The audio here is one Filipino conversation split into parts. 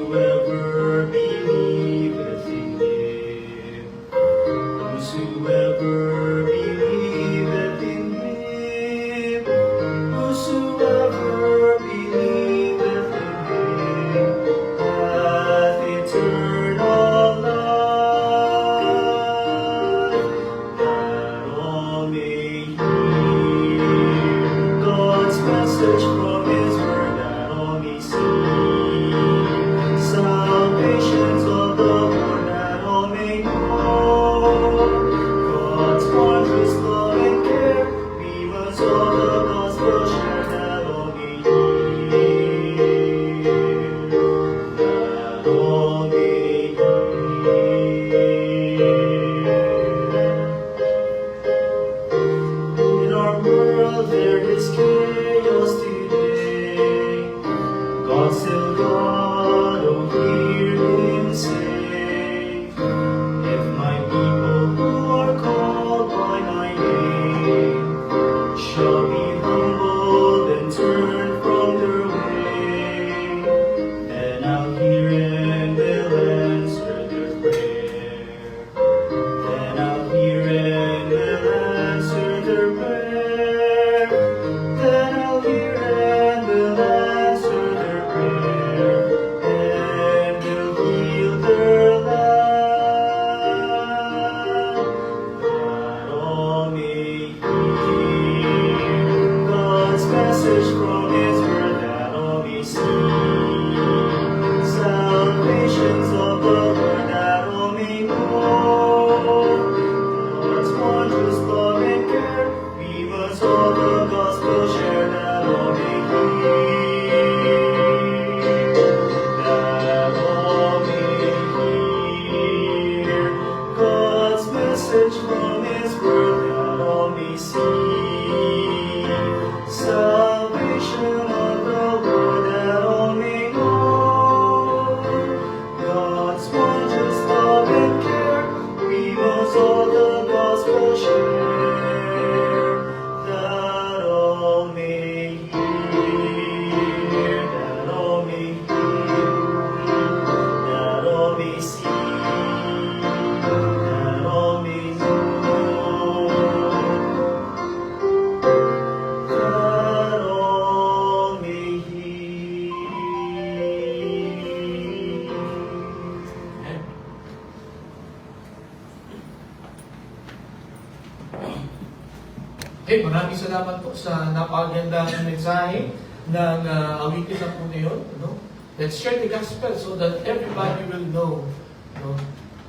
Whosoever believeth in him, whosoever believeth in him, whosoever believeth in him, hath eternal life, that all may hear God's message from his word, that all may see salvations of the Lord, that all may know God's wondrous love and care. We must all the gospel share, that all may hear, that all may hear. In our world there is chaos today. God still God, oh hear him say, if my people who are called by my name shall be humbled and turn from their way, then I'll hear and will answer their prayer. Then I'll hear and will answer their prayer. Then I'll hear and will answer their prayer, and will heal their land, that all may hear God's message from his word, that all may see salvations of the Lord, that all may know God's wondrous love and care. We must all the gospel share, that all may hear, that all may hear God's message from his word, that all may see salvation of the Lord, that all may know God's wondrous love and care. We must all the gospel share, that all may hear, that all may hear, that all may see, that all may know, that all may hear. Okay, maraming salamat po sa napakagandang mensahe ng awitin na po ngayon. No? Let's share the gospel so that everybody will know, no,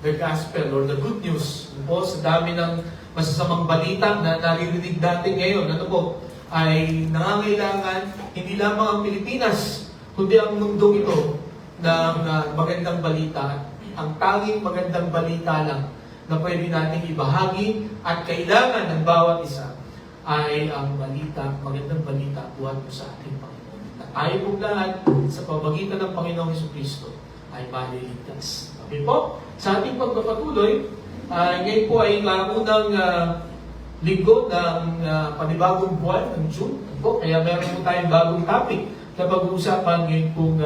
the gospel or the good news. Po, sa dami ng masasamang balita na naririnig natin ngayon, ano po, ay nangangailangan hindi lamang ang Pilipinas, kundi ang mundong ito ng magandang balita. Ang tanging magandang balita lang na pwede nating ibahagi at kailangan ng bawat isa ay ang balita, magandang balita buhat po sa ating Panginoon. Na tayo pong lahat sa pamagitan ng Panginoong Jesucristo ay maliligtas. Okay po? Sa ating pagpapatuloy, ngayon po ay unang linggo ng panibagong buwan ng June. Po, kaya meron po tayong bagong topic na pag-uusapan ngayon pong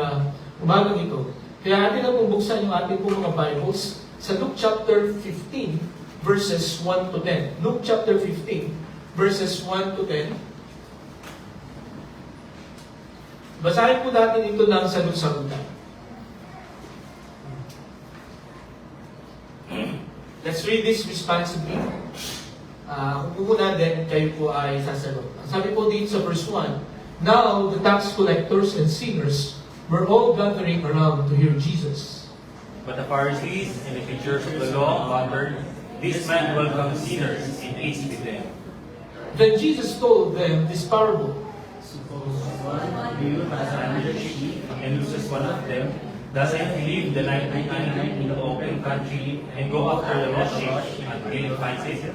umagang ito. Kaya atin na pong buksan yung ating pong mga Bibles sa Luke chapter 15 verses 1 to 10. Luke chapter 15 verses 1 to 10. Basahin po natin ito ng sagot-sagutan. Let's read this responsibly. Kung po muna din, kayo po ay sasagot. Sabi po dito sa verse 1, now the tax collectors and sinners were all gathering around to hear Jesus. But the Pharisees and the teachers of the law wondered, this man welcomes sinners and eats with them. Then Jesus told them this parable. Suppose one of you has 100 sheep and loses one of them, does not leave the 99 in the open country and go after the lost sheep until he finds it?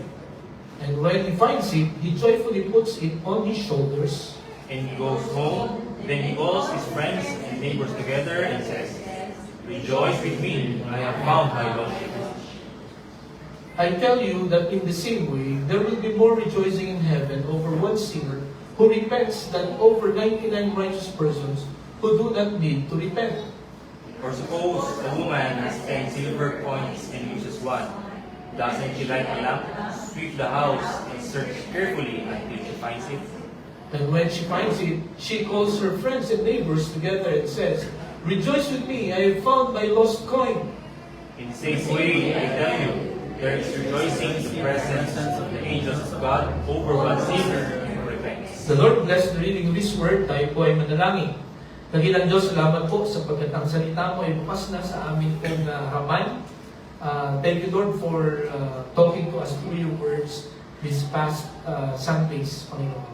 And when he finds it, he joyfully puts it on his shoulders. And he goes home, then he calls his friends and neighbors together and says, rejoice with me, I have found my lost sheep. I tell you that in the same way, there will be more rejoicing in heaven over one sinner who repents than over 99 righteous persons who do not need to repent. Or suppose a woman has 10 silver coins and uses one. Doesn't she light a lamp, sweep the house, and search carefully until she finds it? And when she finds it, she calls her friends and neighbors together and says, "Rejoice with me, I have found my lost coin." In the same way, I tell you, there is rejoicing in the presence of the angels of God over one sinner who repents. The Lord bless the reading of His Word. Tayo po ay manalangin. Dakilang Diyos, salamat po sapagkat ang salita mo ay bukas na sa amin pong harapan. Thank you, Lord, for talking to us through your words this past Sundays, Panginoon.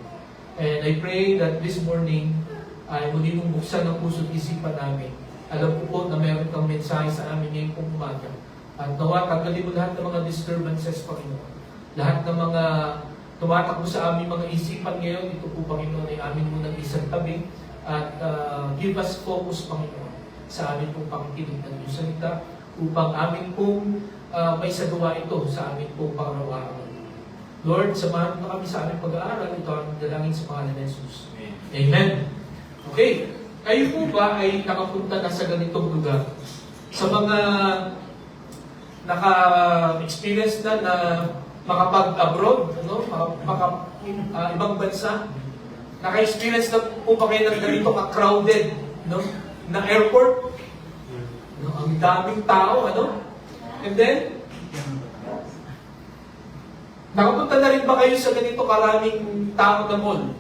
And I pray that this morning ay muli mong buksan ang puso't isipan namin. Alam ko po na meron kang mensahe sa amin ngayong pong umaga. At nawa, tanggalin mo lahat ng mga disturbances, Panginoon. Lahat ng mga tumatakbo sa aming mga isipan ngayon, ito po, Panginoon, ay amin mo nang isang tabi. At give us focus, Panginoon, sa amin pong pakikinig ng iyong salita upang amin pong may sagawa ito sa amin pong pangaraw-araw. Lord, samahan mo kami sa aming pag-aaral. Ito ang dalangin sa pangalan ng Jesus. Amen. Okay. Kayo po ba ay nakapunta na sa ganitong lugar? Sa mga naka-experience na makapag-abroad, ano? Ibang bansa? Naka-experience na po ba kayo ng ganito ka-crowded, no? Na airport? No? Ang daming tao, ano? And then, nakapunta na rin ba kayo sa ganito karaming tao na mall?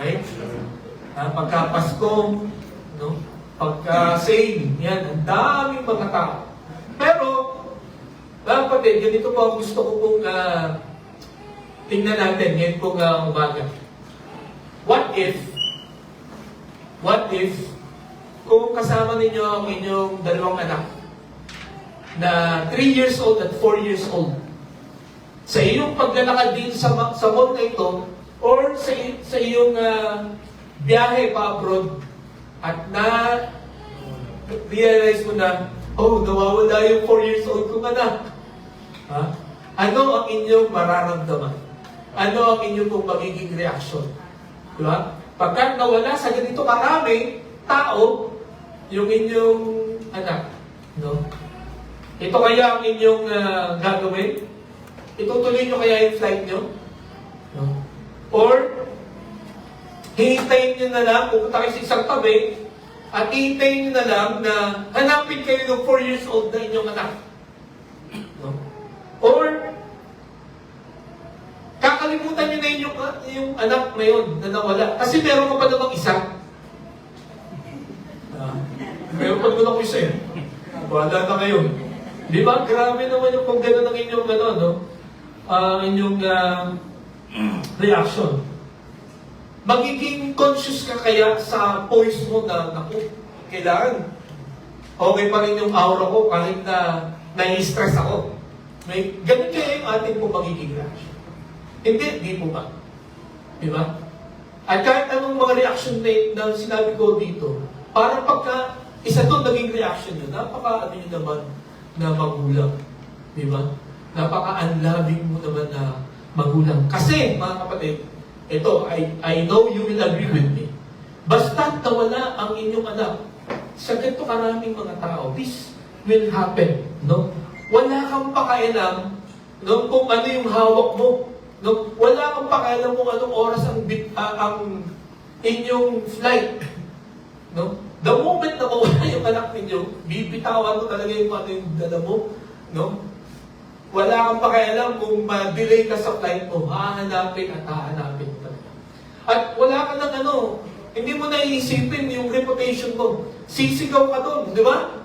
Okay? Pagka Pasko, no? Pagka sale, yan, ang daming mga tao. Pero, kapatid, ganito po ang gusto ko pong tingnan natin ngayon pong umaga. What if, kung kasama ninyo ang inyong dalawang anak na 3 years old at 4 years old, sa iyong paglalakad din sa mall na ito, or sa iyong biyahe pa abroad, at realize mo na, nawawala yung 4 years old kong anak. Ha? Ano ang inyong mararamdaman? Ano ang inyong pong magiging reaksyon? Diba? Pagkat nawala sa ganito karami tao, yung inyong anak, no? Ito kaya ang inyong gagawin? Itutuloy nyo kaya yung flight nyo? No? Or, hihintayin nyo na lang, pupunta kayo sa isang tabi, at hihintayin nyo na lang na hanapin kayo ng 4 years old na inyong anak. No? Or, kakalimutan nyo na yung anak na yun na nawala. Kasi meron ka pa namang isa. Meron pa naman ako isa eh. Wala na kayo. Di ba? Grabe naman yung pag gano'n ng inyong inyong reaction. Magiging conscious ka kaya sa poise mo na, naku, kailangan okay pa rin yung aura ko kahit na nai-stress ako. May ganun kaya yung ating po magiging reaction. Hindi, di po ba? Di ba? At kahit anong mga reaction na sinabi ko dito, parang pagka isa doon naging reaction nyo, napaka-ano nyo naman na magulang. Di ba? Napaka-unloving mo naman na magulang. Kasi, mga kapatid, ito, I know you will agree with me. Basta nawala ang inyong anak sa ganito karaming mga tao, this will happen. No? Wala kang pakialam kung ano yung hawak mo. No? Wala kang pakialam kung anong oras ang inyong flight. No? The moment na mawala yung anak ninyo, bibitawan mo talaga yung ano yung dala mo. No? Wala kang pakialam kung ma-delay ka sa flight mo, hahanapin at hahanapin mo talaga. At wala ka ng hindi mo na iisipin yung reputation mo. Sisigaw ka doon, di ba?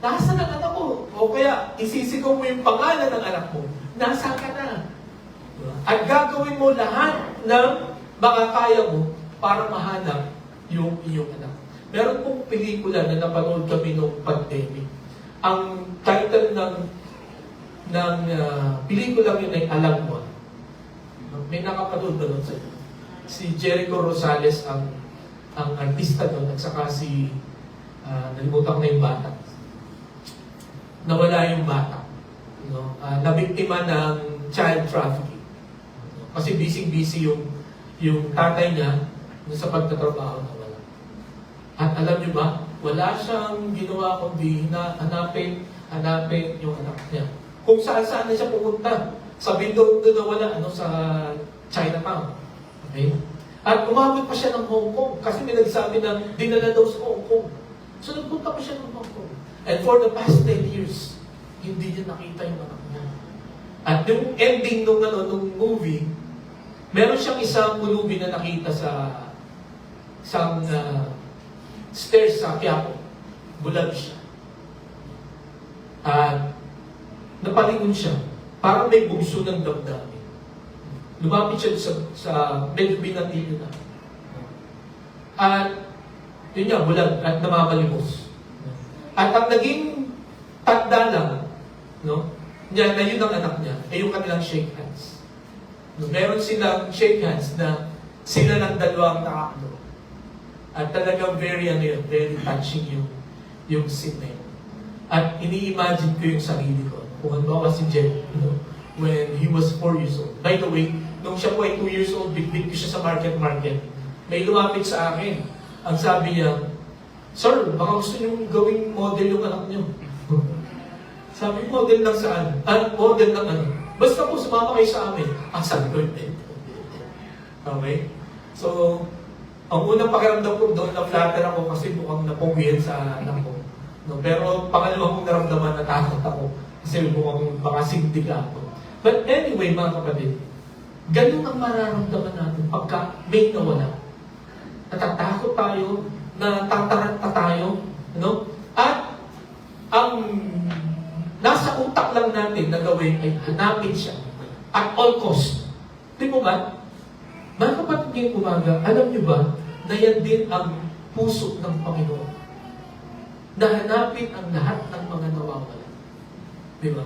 Nasaan ang anak ko? O kaya, isisigaw mo yung pangalan ng anak mo. Nasaan ka na? At gagawin mo lahat ng makakaya mo para mahanap yung iyong anak. Meron pong pelikula na napanood kami noong pandemic. Ang title ng pelikula yun ay Alam Mo. May nakapanood ba nun sa iyo? Si Jericho Rosales ang artista doon at saka si nalimutan ko na yung bata. Nawala yung bata. No? Nabiktima ng child trafficking. Kasi busy-busy yung tatay niya sa pagtatrabaho na wala. At alam niyo ba, Wala siyang ginawa kundi hanapin yung anak niya. Kung saan-saan na siya pumunta. Sabi doon na wala, sa Chinatown. Okay? At umabot pa siya ng Hong Kong kasi may nagsabi na dinala daw sa Hong Kong. So nagpunta pa siya ng Hong Kong. And for the past 10 years, hindi niya nakita yung anak niya. At yung ending nung movie, meron siyang isang pulubi na nakita sa isang stairs sa Quiapo. Bulag siya. At napalingon siya. Parang may bugso ng damdamin. Lumapit siya sa medyo binatilyo na. At yun nga, bulag at namamalimos. At ang naging tanda lang, na yun ang anak niya, ay yung kanilang shake hands. Meron silang shake hands na sila ng dalawang nakaklo. At talagang very touching yung scene na yun. At ini-imagine ko yung sarili ko. Kung ano ba si Jeff, when he was 4 years old. By the way, nung siya po ay 2 years old, big ko siya sa market. May lumapit sa akin. Ang sabi niya, "Sir, baka gusto niyong gawing model yung anak niyo." Sabi, model lang saan? Model lang ano? Basta po, sumama kayo sa amin. Sabi ko, hindi. Okay? So, ang unang pakiramdam ko doon, na-flatter ako kasi mukhang napugihan sa anak ko. Pero pangalawang kong naramdaman, natakot ako. Kasi mukhang baka sindika ako. But anyway, mga kapatid, ganun ang mararamdaman natin pagka may nawala. Natatakot tayo, natataranta tayo, At ang nasa utak lang natin na gawin ay hanapin siya at all cost. Di mo ba? Mga kapatid ngayong umaga, alam niyo ba na yan din ang puso ng Panginoon? Na hanapin ang lahat ng mga nawawala. Di ba?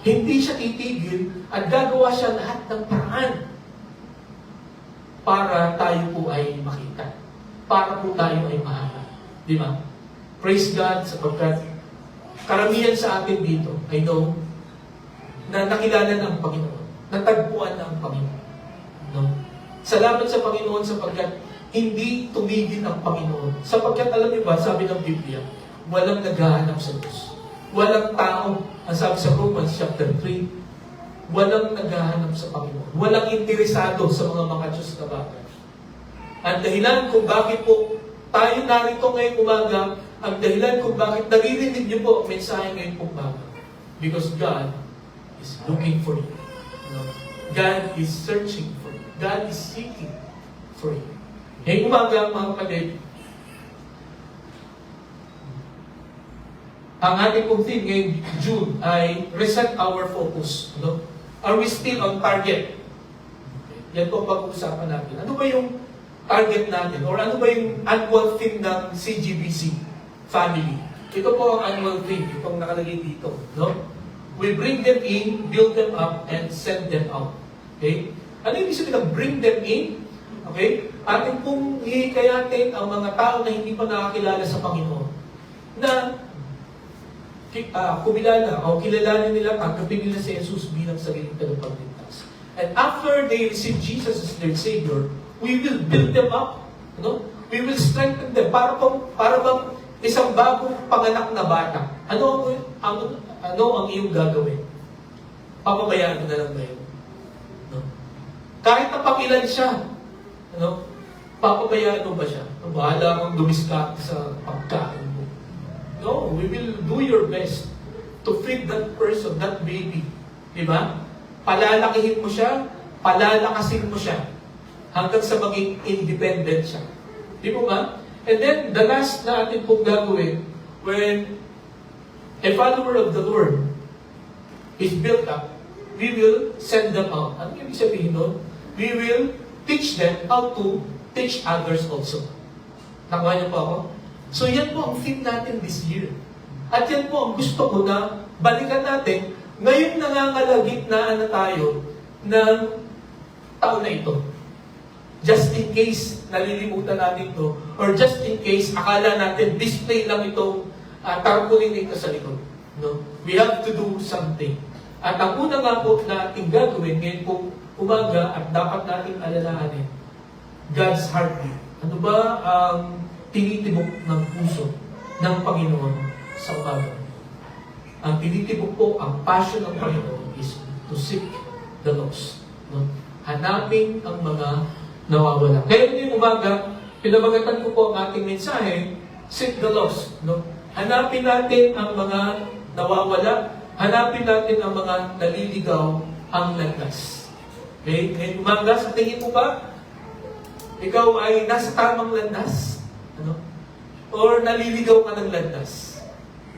Hindi siya titigil at gagawa siya lahat ng paraan para tayo po ay makita. Para po tayo ay mahanap. Di ba? Praise God sapagkat karamihan sa atin dito, I know, na nakilala ng Panginoon. Natagpuan ng Panginoon. Salamat sa Panginoon sapagkat hindi tumigil ang Panginoon. Sapagkat alam niyo ba, sabi ng Biblia, walang naghahanap sa Diyos. Walang tao, ang sabi sa Romans chapter 3, walang naghahanap sa Panginoon. Walang interesado sa mga Diyos na bagay. Ang dahilan kung bakit po tayo narito ngayong umaga, ang dahilan kung bakit naririnig niyo po ang mensahe ngayong umaga, because God is looking for you. God is searching for you. God is seeking for you. Ngayong umaga, mga kapatid, ang ating pong theme ngayong June ay reset our focus. Are we still on target? Yan po ang pag-uusapan natin. Ano ba yung target natin? Or ano ba yung annual theme ng CGBC family? Ito po ang annual theme. Ito ang nakalagay dito. We bring them in, build them up, and send them out. Okay? Ano yung ibig sabihin ng bring them in? Okay? Ating pong hihikayatin ang mga tao na hindi pa nakakilala sa Panginoon na kumilala o kilalanin nila, tanggapin nila si Jesus bilang sariling tagapagligtas. And after they receive Jesus as their Savior, we will build them up. We will strengthen them. Para bang isang bagong panganak na bata. Ano ang iyong gagawin? Papabayaan mo na lang ba yun? Kahit na pangilan siya, papabayaan mo ba siya? Bahala kang dumiskate sa pagkain mo. No, we will do your best to feed that person, that baby. Diba? Palalakihin mo siya, palalakasin mo siya, hanggang sa maging independent siya. Di mo ba? And then, the last na atin pong gagawin, when a follower of the Lord is built up, we will send them out. Ano yung ibig sabihin nun? We will teach them how to teach others also. Nakuha niyo po ako? So yan po ang theme natin this year. At yan po ang gusto ko na balikan natin ngayon nangangalagitnaan na tayo ng taon na ito. Just in case nalilimutan natin ito, or just in case akala natin display lang itong tarpaulin dito sa likod. We have to do something. At ang una nga po na ating gagawin ngayon po umaga at dapat nating alalahanin, God's heartbeat. Ano ba ang tinitibok ng puso ng Panginoon sa umaga. Ang tinitibok po, ang passion ng Panginoon is to seek the lost. No? Hanapin ang mga nawawala. Kaya ngayong umaga, pinabagatan ko po ang ating mensahe, seek the lost. No? Hanapin natin ang mga nawawala. Hanapin natin ang mga naliligaw ang landas. Okay? Ngayong umaga, sa tingin mo ba, ikaw ay nasa tamang landas? Ano? Or naliligaw ka ng landas?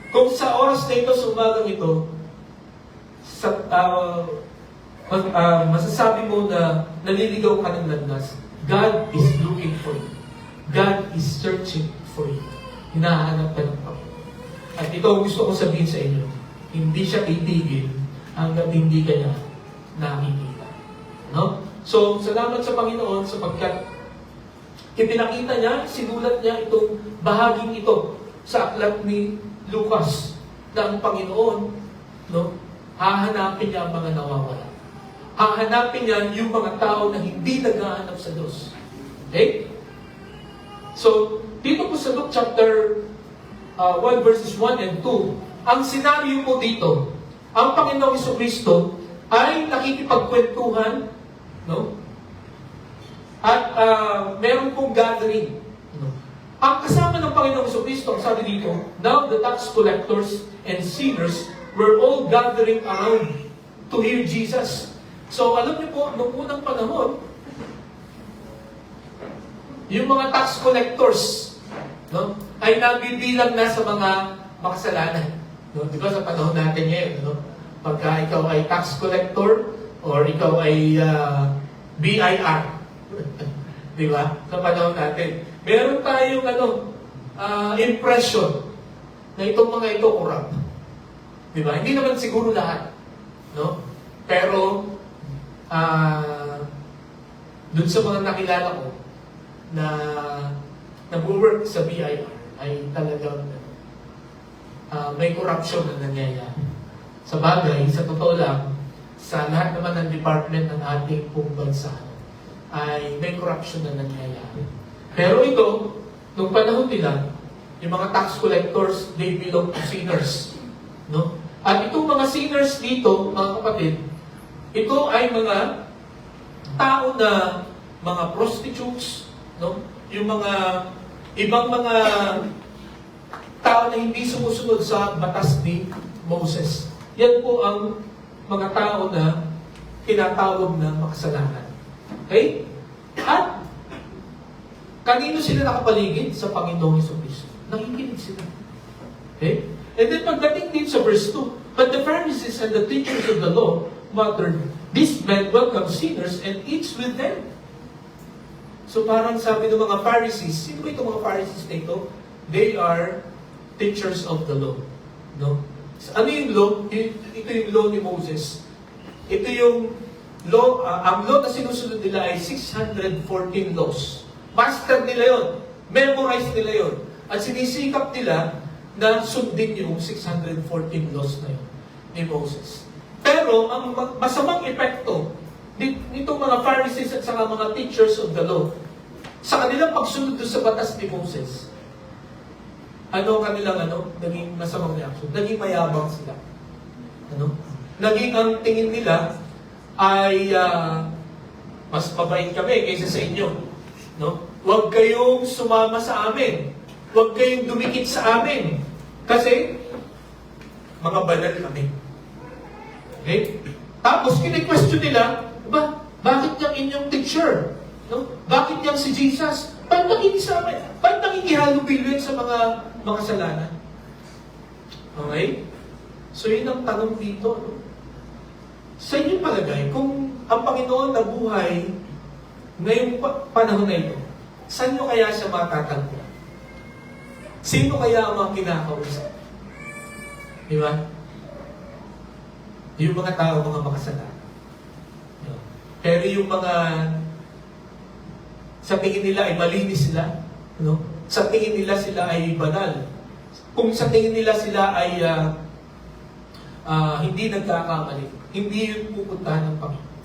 Kung sa oras na ito, sa umagang ito, masasabi mo na naliligaw ka ng landas, God is looking for you. God is searching for you. Hinahanap ka ng Panginoon. At ito ang gusto kong sabihin sa inyo, hindi siya titigil hanggang hindi ka niya nakikita. No? So, salamat sa Panginoon sapagkat ipinakita niya, sinulat niya itong bahaging ito sa aklat ni Lucas na ang Panginoon, no, hahanapin niya ang mga nawawala. Hahanapin niya yung mga tao na hindi naghahanap sa Diyos. Okay? So, dito po sa Luke chapter 1 verses 1 and 2, ang senaryo po dito, ang Panginoong Jesucristo ay nakikipagkwentuhan, no? At meron pong gathering. No? Ang kasama ng Panginoong Jesucristo, ang sabi dito, now the tax collectors and sinners were all gathering around to hear Jesus. So alam niyo po, noong unang panahon, yung mga tax collectors, no, ay nabibilang na sa mga makasalanan. No? Di ba sa panahon natin ngayon, no? Pagka ikaw ay tax collector or ikaw ay BIR, di ba? Sa panahon natin. Meron tayong impression na itong mga ito corrupt. Di ba? Hindi naman siguro lahat. No? Pero, dun sa mga nakilala ko na nag-work sa BIR ay talagang may corruption na nangyayari. Sa bagay, sa totoo lang, sa lahat naman ng department ng ating pong bansa ay may corruption na nangyayari. Pero ito, nung panahon nila, yung mga tax collectors, they belong to sinners. No? At itong mga sinners dito, mga kapatid, ito ay mga tao na mga prostitutes, no? Yung mga ibang mga tao na hindi sumusunod sa batas ni Moses. Yan po ang mga tao na tinatawag na makasalanan. Okay? At kanino sila nakapaligid? Sa Panginoong Jesucristo. Nakikinig sila. Okay? And then pagdating din sa verse 2, but the Pharisees and the teachers of the law muttered, these men welcome sinners and eats with them. So parang sabi ng mga Pharisees, sino ba itong mga Pharisees na ito? They are teachers of the law. No? Ano yung law? Ito yung law ni Moses. Ito yung law, ang law na sinusunod nila ay 614 laws. Master nila yon, memorize nila yon, at sinisikap nila na sundin yung 614 laws na yun ni Moses. Pero ang masamang epekto nitong mga Pharisees at saka mga teachers of the law sa kanilang pagsunod sa batas ni Moses, naging masamang reaction. Naging mayabang sila. Naging ang tingin nila ay mas mabait kami kaysa sa inyo. No? Huwag kayong sumama sa amin. Huwag kayong dumikit sa amin. Kasi, mga banal kami. Okay? Tapos, kini-question nila, bakit niyang inyong teacher? No? Bakit niyang si Jesus? Ba't nakikisama? Ba't nakikihalubilo sa mga makasalanan? Okay? So, yun ang tanong dito. No? Sa inyong palagay, kung ang Panginoon na buhay ngayong panahon na ito, saan nyo kaya siya matatagpo? Sino kaya ang mga kinakausap? Di ba? Yung mga tao, mga makasalanan. Pero yung mga sa tingin nila ay malinis sila, no? Sa tingin nila sila ay banal. Kung sa tingin nila sila ay hindi nagkakamali, hindi yung pupuntahan ng Panginoon.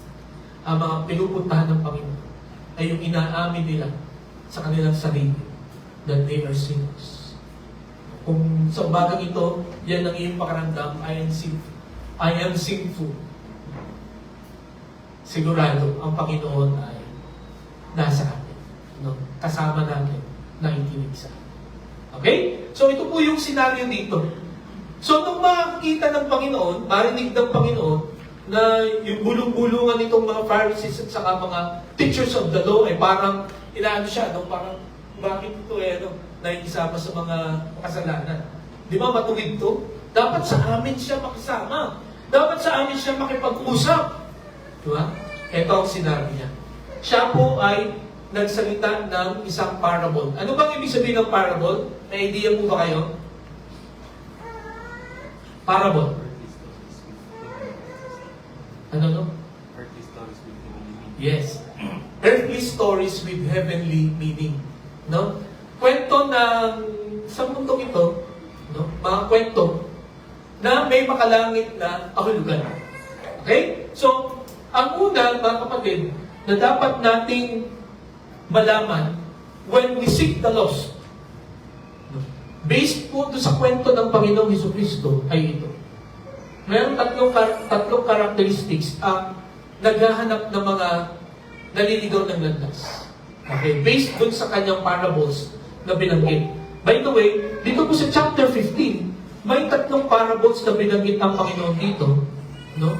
Ang mga pinupuntahan ng Panginoon ay yung inaamin nila sa kanilang sarili that they are sinners. Kung sa umagang ito, yan ang iyong pakaramdam, I am sinful. Sigurado, ang Panginoon ay nasa atin. No? Kasama natin, nakikinig sa atin. Okay? So ito po yung scenario dito. So nung makikita ng Panginoon, marinig ng Panginoon, na yung bulong-bulungan nitong mga Pharisees at saka mga teachers of the law, ay parang inaano siya, no? Parang bakit ito nakikisama sa mga kasalanan? Di ba matuwid to? Dapat sa amin siya makisama. Dapat sa amin siya makipag-usap. Di ba? Ito ang sinabi niya. Siya po ay nagsalita ng isang parable. Ano bang ibig sabihin ng parable? May idea po ba kayo? Parable. Ano? Yes. Earthly stories with heavenly meaning. No? Kwento ng sa mundong ito, no? Mga kwento na may makalangit na kahulugan. Okay? So, ang una, mga kapatid, na dapat nating malaman when we seek the lost, based po doon sa kwento ng Panginoong Jesucristo ay ito. Mayroong tatlong characteristics ang naghahanap ng mga naliligaw ng landas. Okay, based doon sa kanyang parables na binanggit. By the way, dito po sa chapter 15, may tatlong parables na binanggit ang Panginoon dito, no?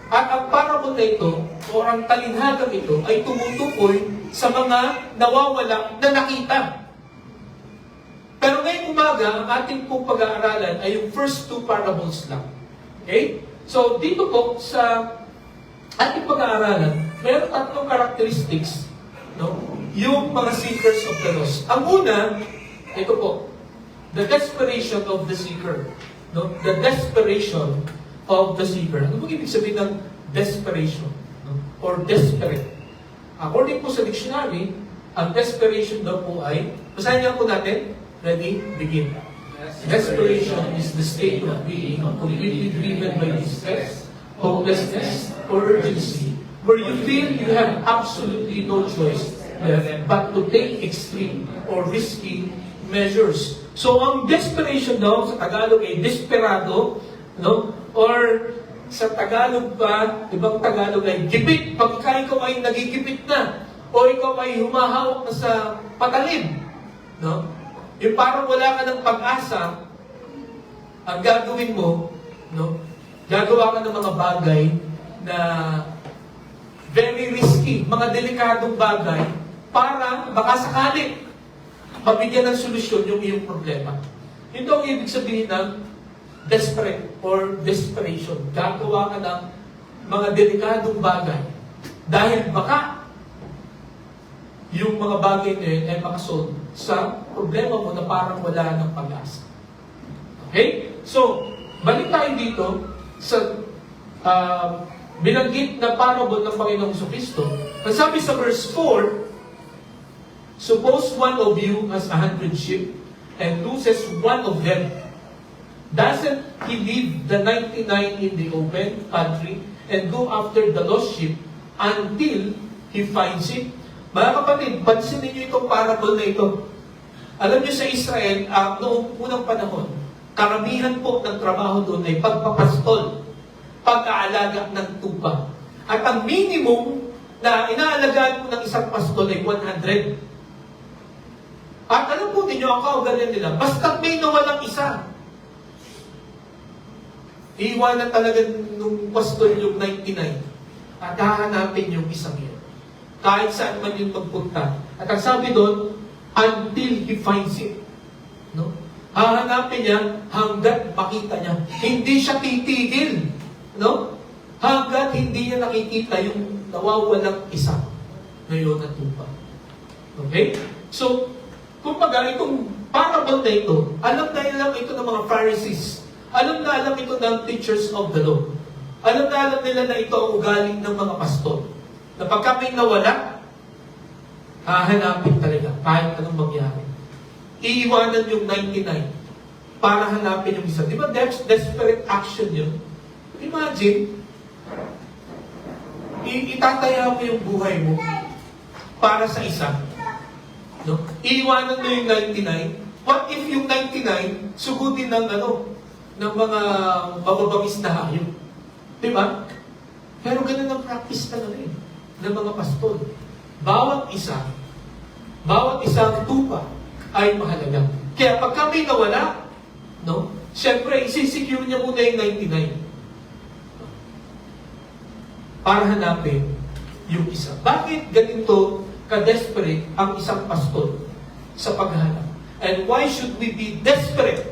At ang parable na ito, o ang talinhagang ito, ay tumutukoy sa mga nawawala na nakita. Pero ngayong umaga, ang ating pong pag-aaralan ay yung first two parables lang. Okay? So, dito po sa ating pag-aaralan, mayroon tatlong characteristics, no? Yung mga seekers of the lost. Ang una, ito po, the desperation of the seeker. No? The desperation of the seeker. Ano bang ibig sabihin ng desperation? No? Or desperate? According po sa dictionary, ang desperation daw po ay, basahin niyo po natin. Ready? Begin. Desperation is the state of being completely driven by distress, hopelessness, or urgency, where you feel you have absolutely no choice but to take extreme or risky measures. So, ang desperation daw sa Tagalog ay desperado, no? Or sa Tagalog pa, ibang Tagalog ay gipit. Pag ikaw ay nagigipit na, o ikaw ay humahawak na sa patalim, no? Yung parang wala ka ng pag-asa, ang gagawin mo, no? Gagawa ka ng mga bagay na very risky, mga delikadong bagay, para baka sakali mabigyan ng solusyon yung iyong problema. Ito ang ibig sabihin ng desperate or desperation. Gagawa ka ng mga delikadong bagay dahil baka yung mga bagay na yun ay makasolve sa problema mo na parang wala ng pag-asa. Okay? So, balik tayo dito sa binanggit na parable ng Panginoong Jesucristo. Ang sabi sa verse 4, suppose one of you has 100 sheep and loses one of them. Doesn't he leave the 99 in the open country and go after the lost sheep until he finds it? Mga kapatid, pansin niyo itong parable na ito. Alam niyo sa Israel, noong unang panahon, karamihan po ng trabaho doon ay pagpapastol, pag-aalaga ng tupa. At ang minimum na inaalagaan po ng isang pastol ay 100. At alam po ninyo, ang kaugalian nila, basta may nawalang isa, iiwanan talaga nung pastol yung 99 at hahanapin yung isang yun. Kahit saan man yung magpunta. At ang sabi doon, until he finds it. No? Hahanapin niya hanggat makita niya. Hindi siya titigil. No? Hanggat hindi niya nakikita yung nawawalang isa ngayon na tupa. Okay? So, kumbaga, itong parable na ito, alam ito ng mga Pharisees. Alam ito ng teachers of the law. Alam nila na ito ang ugali ng mga pastor. Na pagka may nawala, hahanapin talaga kahit anong mangyari. Iiwanan yung 99 para hanapin yung isa. Di ba desperate action yun? Imagine, itataya mo yung buhay mo para sa isa. No? Iiwanan mo yung 99 What if yung 99, sugutin ng ng mga mababangis na hayop? Diba? Pero ganun ang practice talaga ng mga pastor. Bawat isang tupa ay mahalaga. Kaya pagka may nawala, siyempre, isi-secure niya muna yung 99 para hanapin yung isa. Bakit ganito ka-desperate ang isang pastor sa paghahanap? And why should we be desperate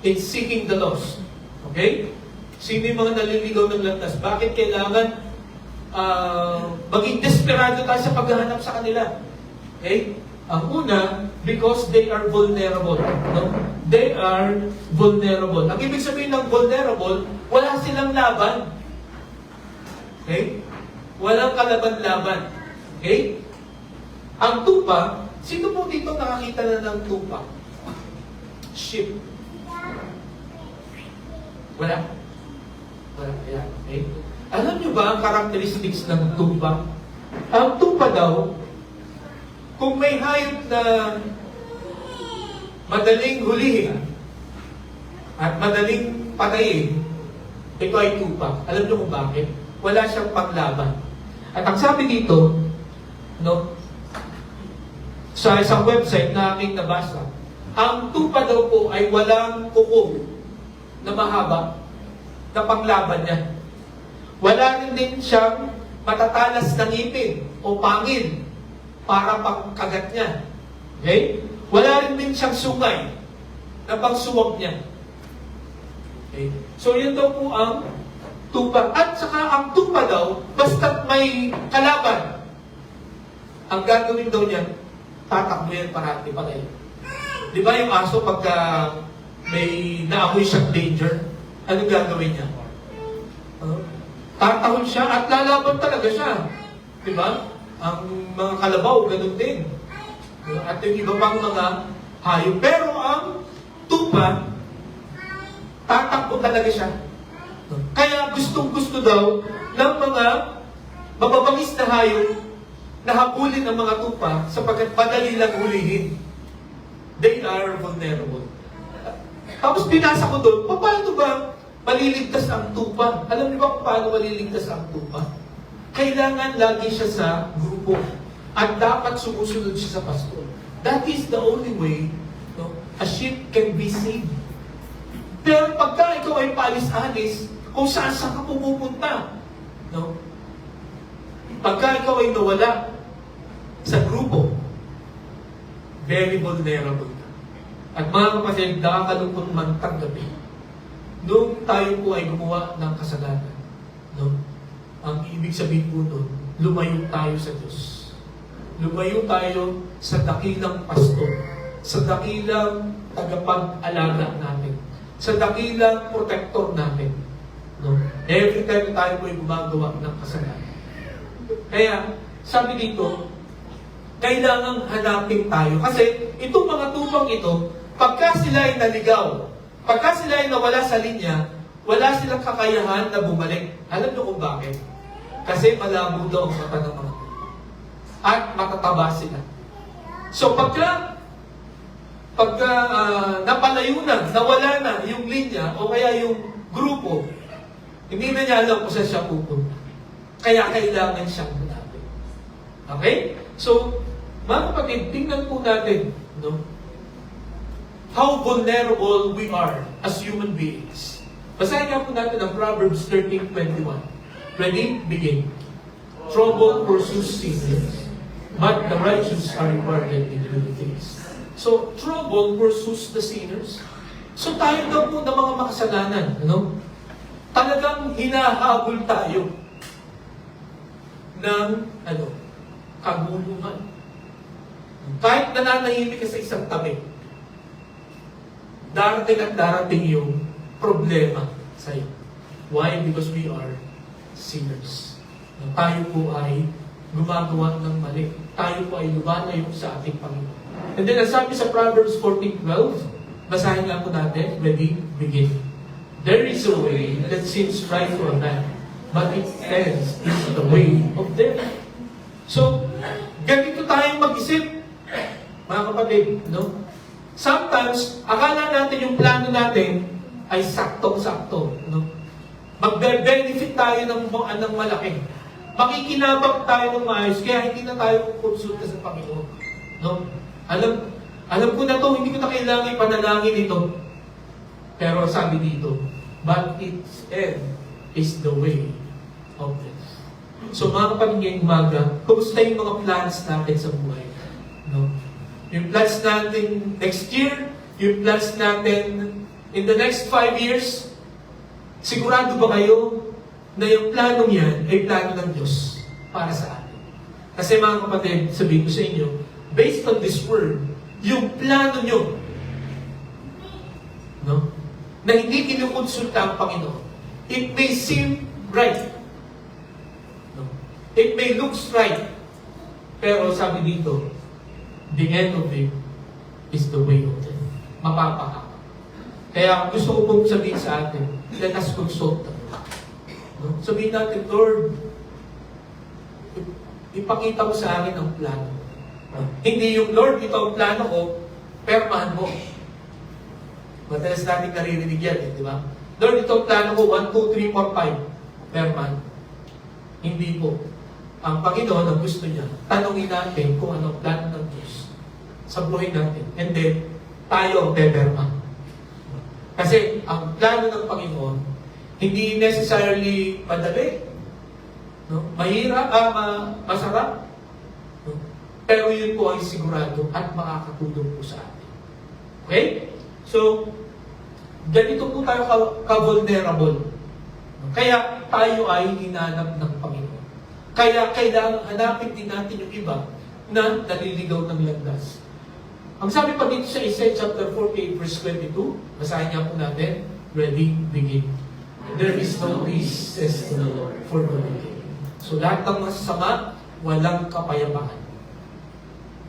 in seeking the lost? Okay? Sino yung mga naliligaw ng landas? Bakit kailangan maging desperado tayo sa paghahanap sa kanila? Okay? Ang una, because they are vulnerable. They are vulnerable. Ang ibig sabihin ng vulnerable, wala silang laban. Okay? Walang kalaban-laban. Okay? Ang tupa, sino po dito nakakita na ng tupa? Sheep. Wala? Wala. Ayan. Okay? Alam nyo ba ang characteristics ng tupa? Ang tupa daw, kung may hayop na madaling hulihin at madaling patayin, ito ay tupa. Alam nyo kung bakit? Wala siyang panglaban. At ang sabi dito, sa isang website na aking nabasa, ang tupa daw po ay walang kuko na mahaba na panglaban niya. Wala rin din siyang matatalas na ngipin o pangil para pangkagat niya. Okay? Wala rin din siyang sungay na pangsuwag niya. Okay? So, yun daw po ang tupa. At saka ang tupa daw, basta't may kalaban, ang gagawin daw niya, tatakbo yan parati patay. Di ba yung aso pagka may naamoy siyang danger, anong gagawin niya? Tatahol siya at lalaban talaga siya. Di ba? Ang mga kalabaw, ganun din. At yung iba pang mga hayop. Pero ang tupa, tatakbo talaga siya. Kaya gustong-gusto daw ng mga mababangis na hayop na habulin ang mga tupa sapagkat madali lang hulihin. They are vulnerable. Tapos binasa ko doon, paano ba maliligtas ang tupa? Alam niyo ba kung paano maliligtas ang tupa? Kailangan lagi siya sa grupo at dapat sumusunod siya sa pastor. That is the only way a sheep can be saved. Pero pagka ikaw ay paalis-alis, kung saan ka pumupunta, pagka ikaw ay nawala sa grupo, very vulnerable ka. At mga kapatid, nakakalungkot man tanggapin. Nung tayo po ay gumawa ng kasalanan, ang ibig sabihin po nun, lumayo tayo sa Diyos. Lumayo tayo sa dakilang pastor, sa dakilang tagapag-alaga natin, sa dakilang protector natin. Every time tayo po ay gumagawa ng kasalanan. Kaya, sabi dito, kailangang hanapin tayo. Kasi itong mga tupang ito, pagka sila ay naligaw, pagka sila ay nawala sa linya, wala silang kakayahan na bumalik. Alam niyo kung bakit? Kasi malabo daw ang mata ng mga tupa. At matataba sila. So pagka napalayo na, nawala na yung linya, o kaya yung grupo, hindi na niya alam kung saan siya pupunta. Kaya kailangan siyang hanapin. Okay? So, mga kapatid, tingnan po natin, how vulnerable we are as human beings. Basahin nga po natin ang Proverbs 13:21. Ready? Begin. Trouble pursues sinners, but the righteous are rewarded in good things. So, trouble pursues the sinners. So, tayo daw po ng mga makasalanan, talagang hinahabol tayo ng, kaguluhan. Kahit nananahimik ka sa isang tabi, darating at darating yung problema sa'yo. Why? Because we are sinners. Tayo po ay gumagawa ng mali. Tayo po ay lumalayo sa ating Panginoon. And then, sabi sa Proverbs 14:12, basahin nga po natin. Ready? Begin. There is a way that seems right for a man, but it ends in the way of death. So, ganito tayong mag-isip, mga kapatid, Sometimes, akala natin yung plano natin ay saktong-sakto. No? Magbe-benefit tayo ng malaki. Makikinabang tayo ng maayos, kaya hindi na tayo konsulta sa Panginoon. No? Alam ko na to, hindi ko na kailangan ipanalangin ito. Pero sabi dito, but its end is the way of death. So mga kapatid ngayong umaga, kumusta yung mga plans natin sa buhay? No? Yung plans natin next year, yung plans natin in the next 5 years, sigurado ba kayo na yung planong yan ay plano ng Diyos para sa atin? Kasi mga kapatid, sabihin ko sa inyo, based on this word, yung plano nyo, no? Na hindi kinukonsulta ang Panginoon. It may seem right. No? It may looks right. Pero sabi dito, the end of it is the way of death. Mapapahama. Kaya gusto ko pong sabihin sa atin, let us consult. No? Sabihin natin, Lord, ipakita mo sa akin ang plano. Hindi yung, Lord, ito ang plano ko, permahan mo. Madalas natin naririnig yan, di ba? Lord, ito ang plano ko, 1, 2, 3, 4, 5, permahan. Hindi po. Ang Panginoon, ang gusto niya, tanongin natin kung ano ang plano ng Diyos sa buhay natin. And then, tayo ang peperma. Kasi, ang plano ng Panginoon, hindi necessarily madali, no? Mahirap, masarap, no? Pero yun po ay sigurado at makakatulong po sa atin. Okay? So, ganito po tayo ka-vulnerable. Kaya tayo ay hinanap ng Panginoon. Kaya kailangan hanapin din natin yung iba na naliligaw ng landas. Ang sabi pa dito sa Isaiah chapter 48 verse 22, basahin niya po natin. Ready, begin. There is no peace, says the Lord, for the wicked. So lahat ng masasama, walang kapayapaan.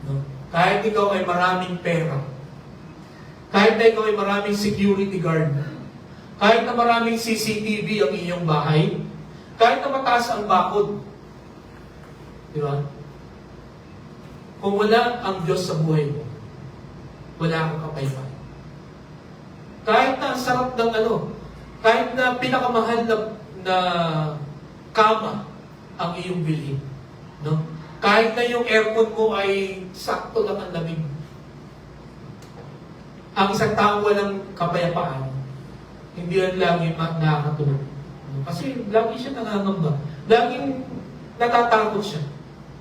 No? Kahit ikaw ay maraming pera, kahit na ikaw ay maraming security guard, kahit na maraming CCTV ang iyong bahay, kahit na mataas ang bakod, di ba? Kung wala ang Diyos sa buhay mo, wala kang kapayapaan. Kahit na ang sarap ng kahit na pinakamahal na kama ang iyong bilhin, no? Kahit na yung aircon mo ay sakto lang ang lamig, ang isang tao walang kapayapaan, hindi yan lagi nakakatulog. Kasi lagi siya nangangamba. Laging natatakot siya.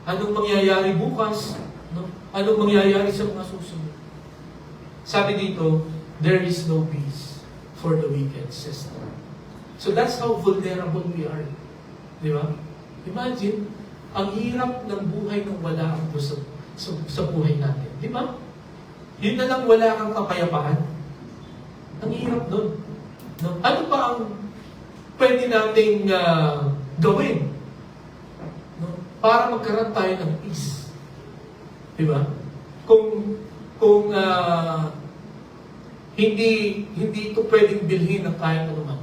Anong mangyayari bukas? No? Anong mangyayari sa mga susunod? Sabi dito, there is no peace for the wicked, says the Lord. So that's how vulnerable we are. Di ba? Imagine, ang hirap ng buhay nung wala ang Diyos sa buhay natin. Di ba? Yun na lang wala kang kapayapaan. Ang hirap doon. No? Ano pa ang pwede nating gawin? No? Para magkaroon tayo ng peace. Diba? Kung hindi ito pwedeng bilhin ng kahit anuman.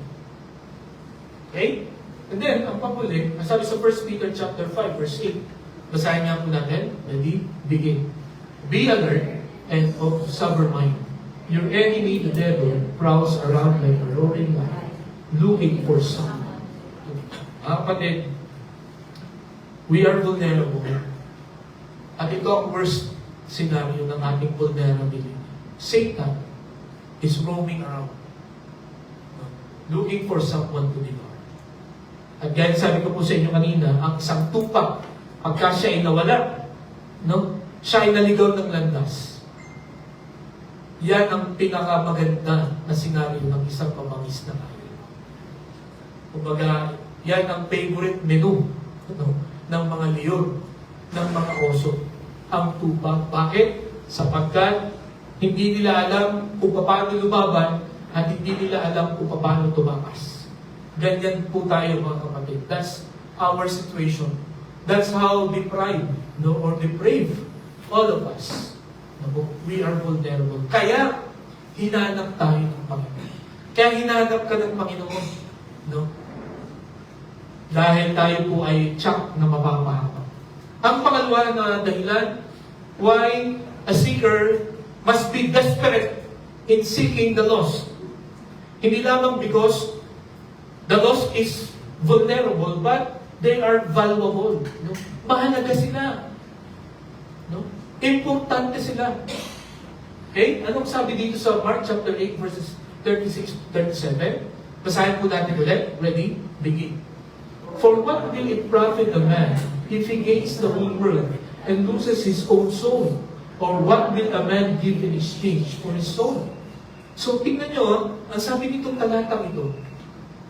Okay? And then, ang papuli, sabi sa 1 Peter chapter 5, verse 8, basahin niya po natin. Ready? Begin. Be alert and of sober mind. Your enemy, the devil, prowls around like a roaring lion, looking for someone. Kapatid, we are vulnerable. At ito ang worst scenario ng ating vulnerability. Satan is roaming around, looking for someone to devour. At gaya sabi ko po sa inyo kanina, ang isang tupak, pagka siya ay nawala, no? Siya ay naligaw ng landas. Yan ang pinakamaganda na senaryo ng isang pamangis na tayo. Kumbaga, yan ang favorite menu ng mga leon, ng mga oso. Ang tupak. Bakit? Sapagkat hindi nila alam kung paano lumaban at hindi nila alam kung paano tumakas. Ganyan po tayo mga kapatid. That's our situation. That's how deprived, or depraved all of us. We are vulnerable. Kaya, hinanap tayo ng Panginoon. Kaya hinanap ka ng Panginoon. No? Dahil tayo po ay tsak na mapapahama. Ang pangalawa na dahilan, why a seeker must be desperate in seeking the lost. Hindi lamang because the lost is vulnerable, but they are valuable. No? Mahalaga sila. No? Importante sila. Okay? Anong sabi dito sa Mark chapter 8 verses 36-37? Basahin po natin ulit. Ready? Begin. For what will it profit a man if he gains the whole world and loses his own soul? Or what will a man give in exchange for his soul? So, tingnan nyo, ang sabi nitong talatang ito,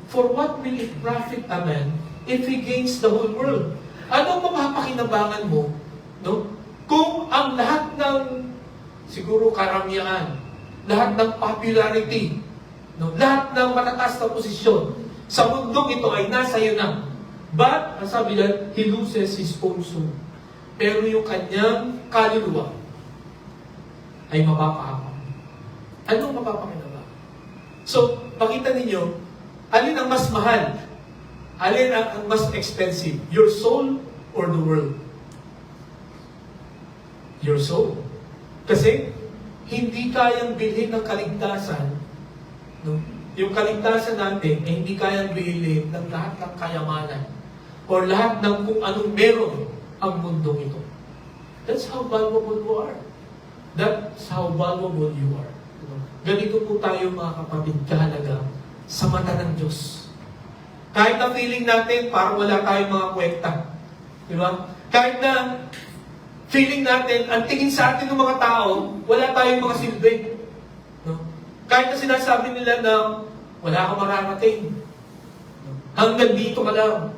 for what will it profit a man if he gains the whole world? Anong mapapakinabangan mo, no? Kung ang lahat ng, siguro karamihan, lahat ng popularity, no? Lahat ng matataas na posisyon, sa mundong ito ay nasa iyo na. But, ang sabi niya, he loses his own soul. Pero yung kanyang kaluluwa ay mapapahamak. Anong mapapakinabangan? So, pakita ninyo, alin ang mas mahal? Alin ang mas expensive? Your soul or the world? Your soul. Kasi, hindi kayang bilhin ng kaligtasan. No? Yung kaligtasan natin, ay hindi kayang bilhin ng lahat ng kayamanan or lahat ng kung anong meron ang mundong ito. That's how valuable you are. That's how valuable you are. Ganito po tayo mga kapatid, kahalaga sa mata ng Diyos. Kahit na feeling natin parang wala tayong mga kwenta. Di ba? Kahit na feeling natin, ang tingin sa atin ng mga tao, wala tayong mga silbi. No? Kahit na sinasabi nila na wala kang mararating. Hanggang dito ka lang.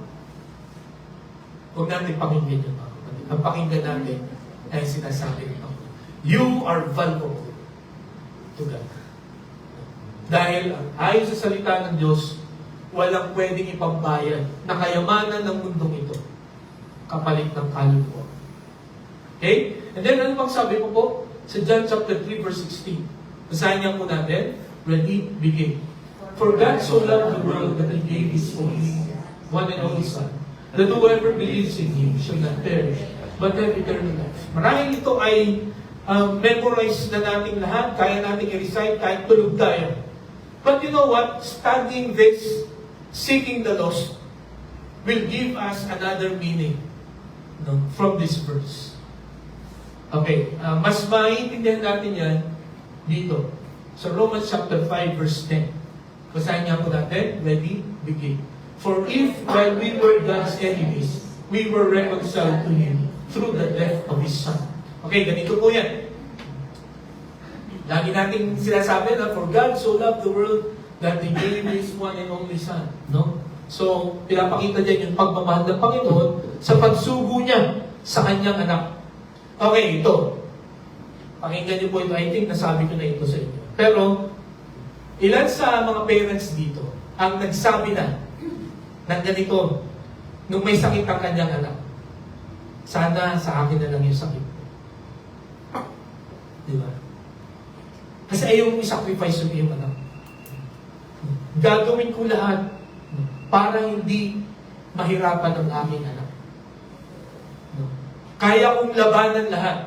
Huwag natin pakinggan yun, mga kapatid. Ang pakinggan natin ay sinasabi nito. You are valuable to God. Dahil ayon sa salita ng Diyos, walang pwedeng ipambayad na kayamanan ng mundong ito kapalit ng kaluluwa. Okay? And then, ano bang sabi ko po? Sa John chapter 3 verse 16. Basahin niya po natin. Ready? Begin. For God so loved the world that He gave His only one and only Son, that whoever believes in Him shall not perish, but have eternal life. Marahil ito ay memorize na nating lahat, kaya nating i-recite kahit tulog tayo. But you know what? Studying this, seeking the lost, will give us another meaning, no, from this verse. Okay, mas maiintindihan natin yan dito. Sa Romans chapter 5 verse 10. Basahin niya po natin. Ready? Begin. For if while we were God's enemies, we were reconciled to Him through the death of His Son. Okay, ganito po yan. Lagi natin sinasabi na, for God so loved the world that He gave His one and only Son. No? So, pinapakita dyan yung pagmamahal ng Panginoon sa pagsugo niya sa kanyang anak. Okay, ito. Pakinggan niyo po ito. I think nasabi ko na ito sa inyo. Pero, ilan sa mga parents dito ang nagsabi na ng ganito nung may sakit ang kanyang anak? Sana sa akin na lang yung sakit. Di ba? Kasi ayaw mong i-sacrifice yung iyong anak. Gagawin ko lahat para hindi mahirapan ang aming anak. Kaya kong labanan lahat.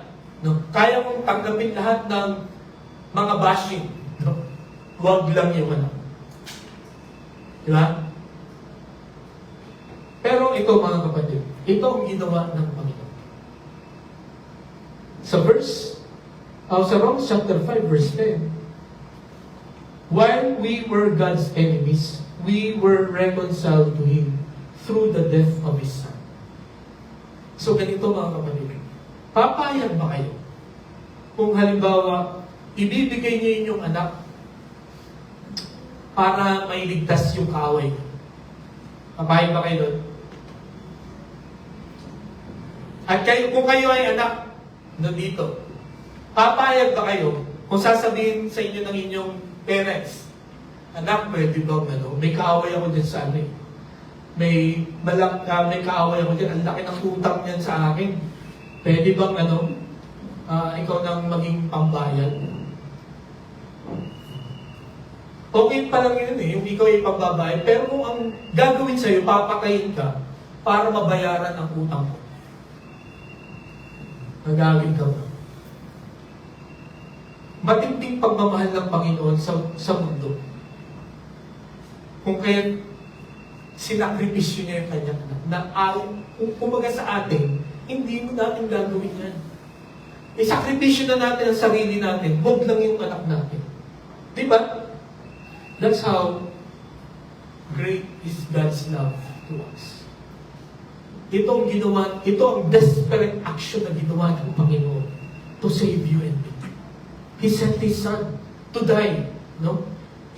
Kaya kong tanggapin lahat ng mga bashing. Huwag lang yung anak. Di ba? Pero ito mga kapatid, ito ang ginawa ng Panginoon. Sa Romans chapter 5 verse 10, while we were God's enemies, we were reconciled to Him through the death of His Son. So ganito mga kapatid, papayag ba kayo kung halimbawa ibibigay niyo inyong anak para mailigtas yung kaaway? Papayag ba kayo doon? At kayo, kung kayo ay anak nandito, papayag ba kayo kung sasabihin sa inyo ng inyong parents, anak, pwede ba may kaaway ako dyan sa amin. May kaaway ako dyan, ang laki ng utang niyan sa akin. Pwede bang ikaw nang maging pambayad? Okay pa lang yun yung ikaw ay pambabayad, pero kung ang gagawin sa'yo, papatayin ka para mabayaran ang utang mo. Nagagawin ka ba? matinding pagmamahal ng Panginoon sa mundo. Kung kaya sinakripisyo niya yung kanyang anak, na kumbaga sa atin, hindi mo natin gagawin yan. Isakripisyo na natin ang sarili natin, huwag lang yung anak natin. Di ba? That's how great is God's love to us. Ito ang desperate action na ginawa ng Panginoon to save you and me. He sent His Son to die. No?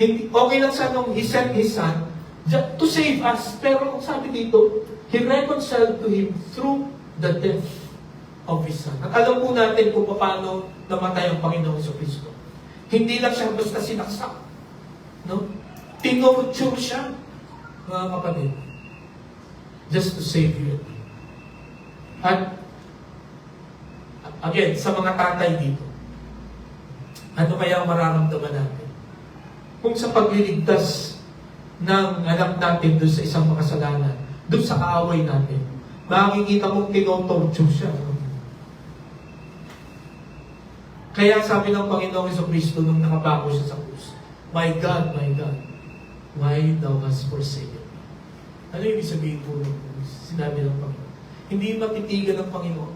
Hindi, okay lang sa nung He sent His Son to save us. Pero ang sabi dito, He reconciled to Him through the death of His Son. At alam po natin kung paano namatay ang Panginoong Jesucristo. Hindi lang siya basta sinaksak. No? Tinorture siya, mga kapatid. Just to save you and me. At again, sa mga tatay dito, ano kaya ang mararamdaman natin? Kung sa pagliligtas ng anak natin doon sa isang makasalanan, doon sa kaaway natin, makikita mong tinotorture siya. Kaya sabi ng Panginoong Jesucristo nung nakapako siya sa krus, my God, why thou hast forsaken me? Ano yung ibig sabihin po nung sinabi ng Panginoon? Hindi matitigan ng Panginoon.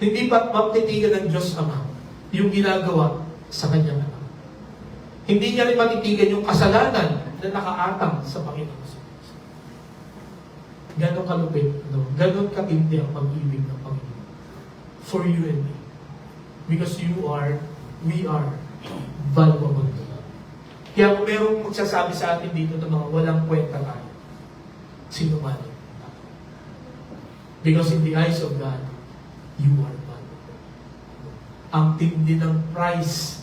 Hindi pa matitigan ng Diyos Ama yung ginagawa sa kanyang anak. Hindi niya rin matitigan yung kasalanan na nakaatang sa Panginoon. Ganon kalupit, no? Ganon katindi ang pag-ibig ng Panginoon for you and me. Because we are valuable to God. Kaya kung merong magsasabi sa atin dito ng mga walang kwenta tayo, sino man. Because in the eyes of God, you are valuable. Ang tindi ng price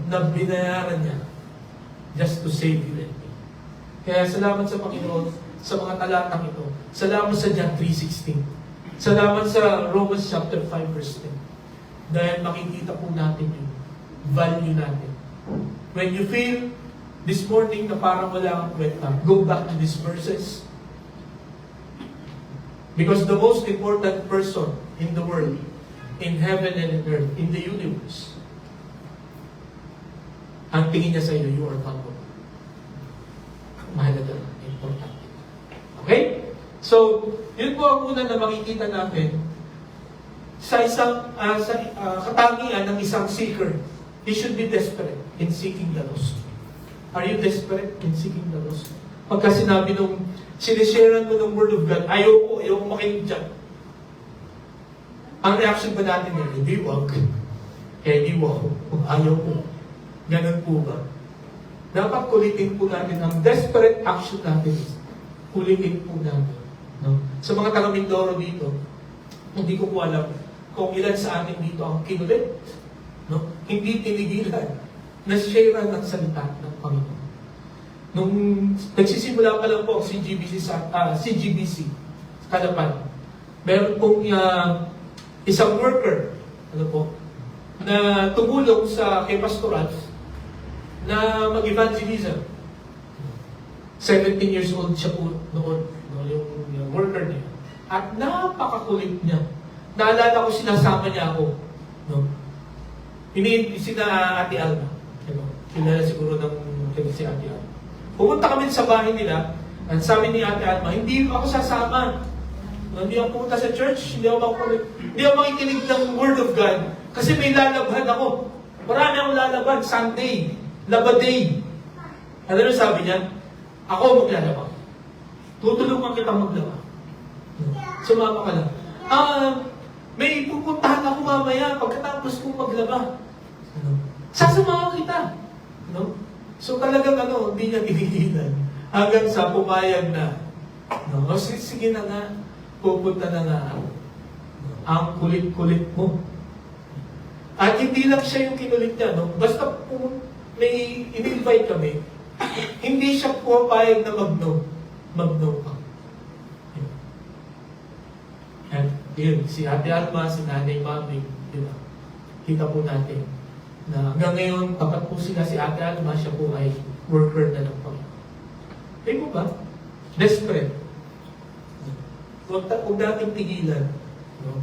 na binayaran niya just to save you and me. Kaya salamat sa Panginoon sa mga talatang ito. Salamat sa John 3:16. Salamat sa Romans chapter 5 verse 10. Dahil makikita po natin yung value natin. When you feel this morning na parang wala kang kwenta, go back to these verses. Because the most important person in the world, in heaven and in earth, in the universe, ang tingin niya sa iyo, you are valuable. Mahalaga, important. Okay? So, yun po ang una na makikita natin sa isang katangian ng isang seeker. He should be desperate in seeking the lost. Are you desperate in seeking the lost? Pagka sinabi nung sinisharean mo ng Word of God, ayoko makinig dyan. Ang reaction ba natin yun? Hindi, wag. Di wag. Ayaw ko. Ganun po ba? Dapat kulitin po natin ang desperate action natin. Kulitin po natin. No? Sa mga taga-Mindoro dito, hindi ko po alam kung ilan sa atin dito ang kinulit. No? Hindi tinigilan na share ng salita ng Panginoon. Nung nagsisimula pa lang po ang CGBC sa Kalapan, meron pong isang worker, na tumulong kay Pastoral na mag-evangelism. 17 years old siya po noon, yung worker niya. At napakakulit niya. Naalala ko, sinasama niya ako. No? Sina Ate Alma. Kilala siguro si Ate Alma. Pumunta kami sa bahay nila, at sabi ni Ate Alma, hindi ako sasama. Hindi ako pumunta sa church, hindi ako makikinig ng Word of God, kasi may lalabhan ako. Marami akong lalabhan, Sunday, Labaday. Ano na sabi niya? Ako maglalaba. Tutulungan kita maglaba. Sumama ka lang. May pupuntahan ako mamaya pagkatapos kong maglaba. Sasama kita. No? So talagang hindi niya tinigilan. Hanggang sa pumayag na. No? O sige na nga, pupunta na nga ako. Ang kulit-kulit mo. At hindi lang siya yung kinulit niya. No? Basta may in-invite kami, hindi siya pumapayag na mag-no pa. At yun, si Ate Alma, si Nanay Mami, diba? Kita po natin na hanggang ngayon, tapat po sila si Ate Alma, siya po ay worker na ng Panginoon. Kayo po ba? Desperate. Huwag nating tigilan. No?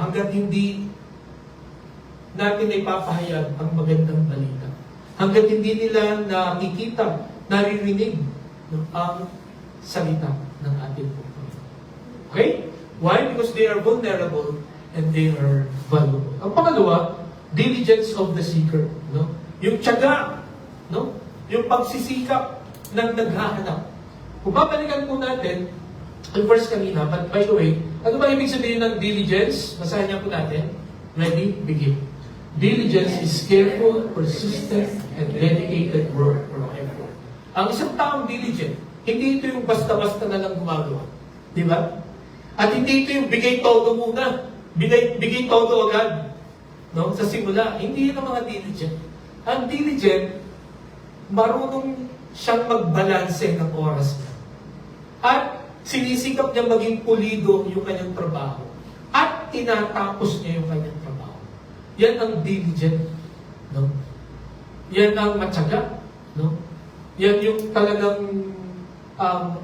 Hanggang hindi natin ay papahayag ang magandang balita. Hanggat hindi nila nakikita, naririnig ang salita ng ating Panginoon. Okay? Why? Because they are vulnerable and they are valuable. Ang pangalawa, diligence of the seeker. No? Yung tiyaga, no? Yung pagsisikap ng naghahanap. Kung babalikan po natin, ang verse kanina, but by the way, ano ba ibig sabihin ng diligence? Basahin niya po natin. Ready? Begin. Diligence is careful, persistent, and dedicated work or effort. Ang isang taong diligent, hindi ito yung basta-basta na lang gumagawa. Di ba? At hindi ito yung bigay todo muna. Bigay todo agad. No? Sa simula. Hindi yun ang mga diligent. Ang diligent, marunong siyang magbalanse ng oras niya. At sinisikap niya maging pulido yung kanyang trabaho. At tinatapos niya yung kanyang trabaho. Yan ang diligent. No? Yan ang matyaga. No? Yan yung talagang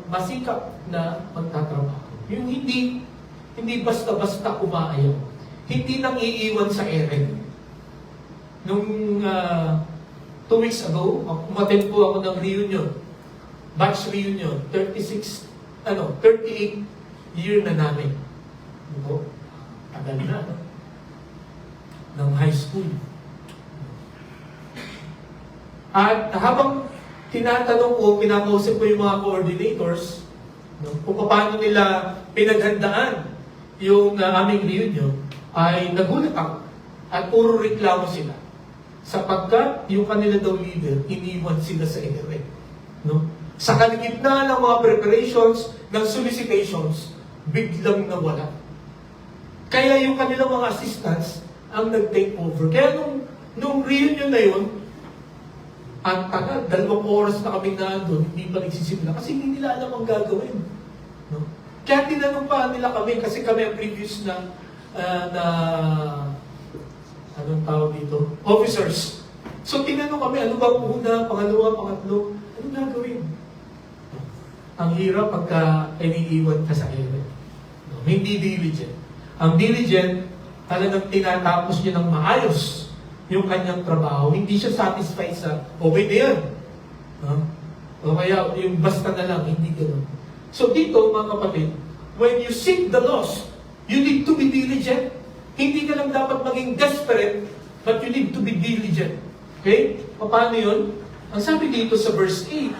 masikap na magtatrabaho. Yung hindi basta-basta umaayaw. Hindi nang iiwan sa ere. Nung 2 weeks ago, umattend po ako ng reunion. Batch reunion. 38 year na namin. Ito, tagal na. No? Ng high school. At habang tinatanong ko, pinakausap ko yung mga coordinators, no, kung paano nila pinaghandaan yung aming reunion, ay nagulat ako. At puro reklamo sila. Sapagkat yung kanila daw leader, iniwan sila sa ere. No? Sa kalagitnaan ng mga preparations, ng solicitations, biglang nawala. Kaya yung kanilang mga assistants ang nag-take over. Kaya nung reunion na yun, ang tagal, 2 oras na kami doon, hindi pa nagsisimula kasi hindi nila alam ang gagawin. No? Kaya tinanong pa nila kami, kasi kami ang previous na anong tawag dito? Officers. So tinanong kami, ano ba una, pangalawa, pangatlo, anong gagawin? Ang hirap pagka iniiwan ka sa ere. No? Hindi diligent. Ang diligent, talagang tinatapos niya ng maayos yung kanyang trabaho. Hindi siya satisfied sa, okay na yan. O kaya yung basta na lang, hindi gano'n. So dito, mga kapatid, when you seek the lost, you need to be diligent. Hindi ka lang dapat maging desperate, but you need to be diligent. Okay? Paano yun? Ang sabi dito sa verse 8,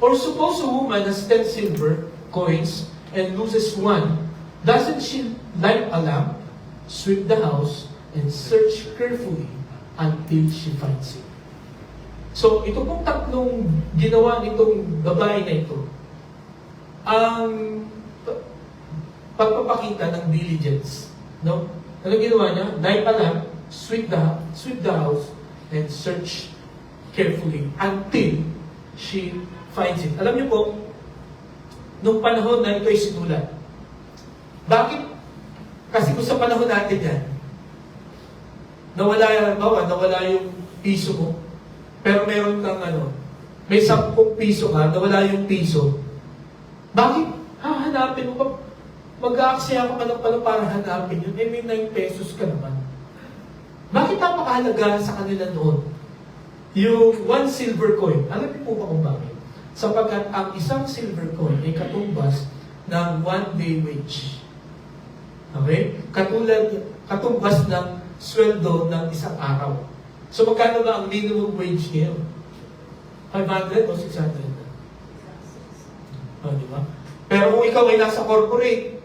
or suppose a woman has 10 silver coins and loses one, doesn't she light a lamp, sweep the house, and search carefully until she finds it? So, ito pong tatlong ginawa nitong babae na ito, ang pagpapakita ng diligence. No? Ano ginawa niya? Light a lamp, sweep the house, and search carefully until she finds it. Alam niyo po, nung panahon na ito ay sinulat, bakit? Kasi kung sa panahon natin yan, nawala yung piso mo, pero meron kang may 10 piso ka, nawala yung piso. Bakit? Hahanapin mo pa, mag-aaksaya ka pa ng pala para hanapin yun, may 9 pesos ka naman. Bakit napakahalaga sa kanila noon? Yung 1 silver coin, alam niyo po ba kung bakit? Sapagkat ang isang silver coin ay katumbas ng 1 day wage. Okay? Katumbas ng sweldo ng isang araw. So magkano ba ang minimum wage ngayon? 500 o 600? Di ba? Pero kung ikaw ay nasa corporate,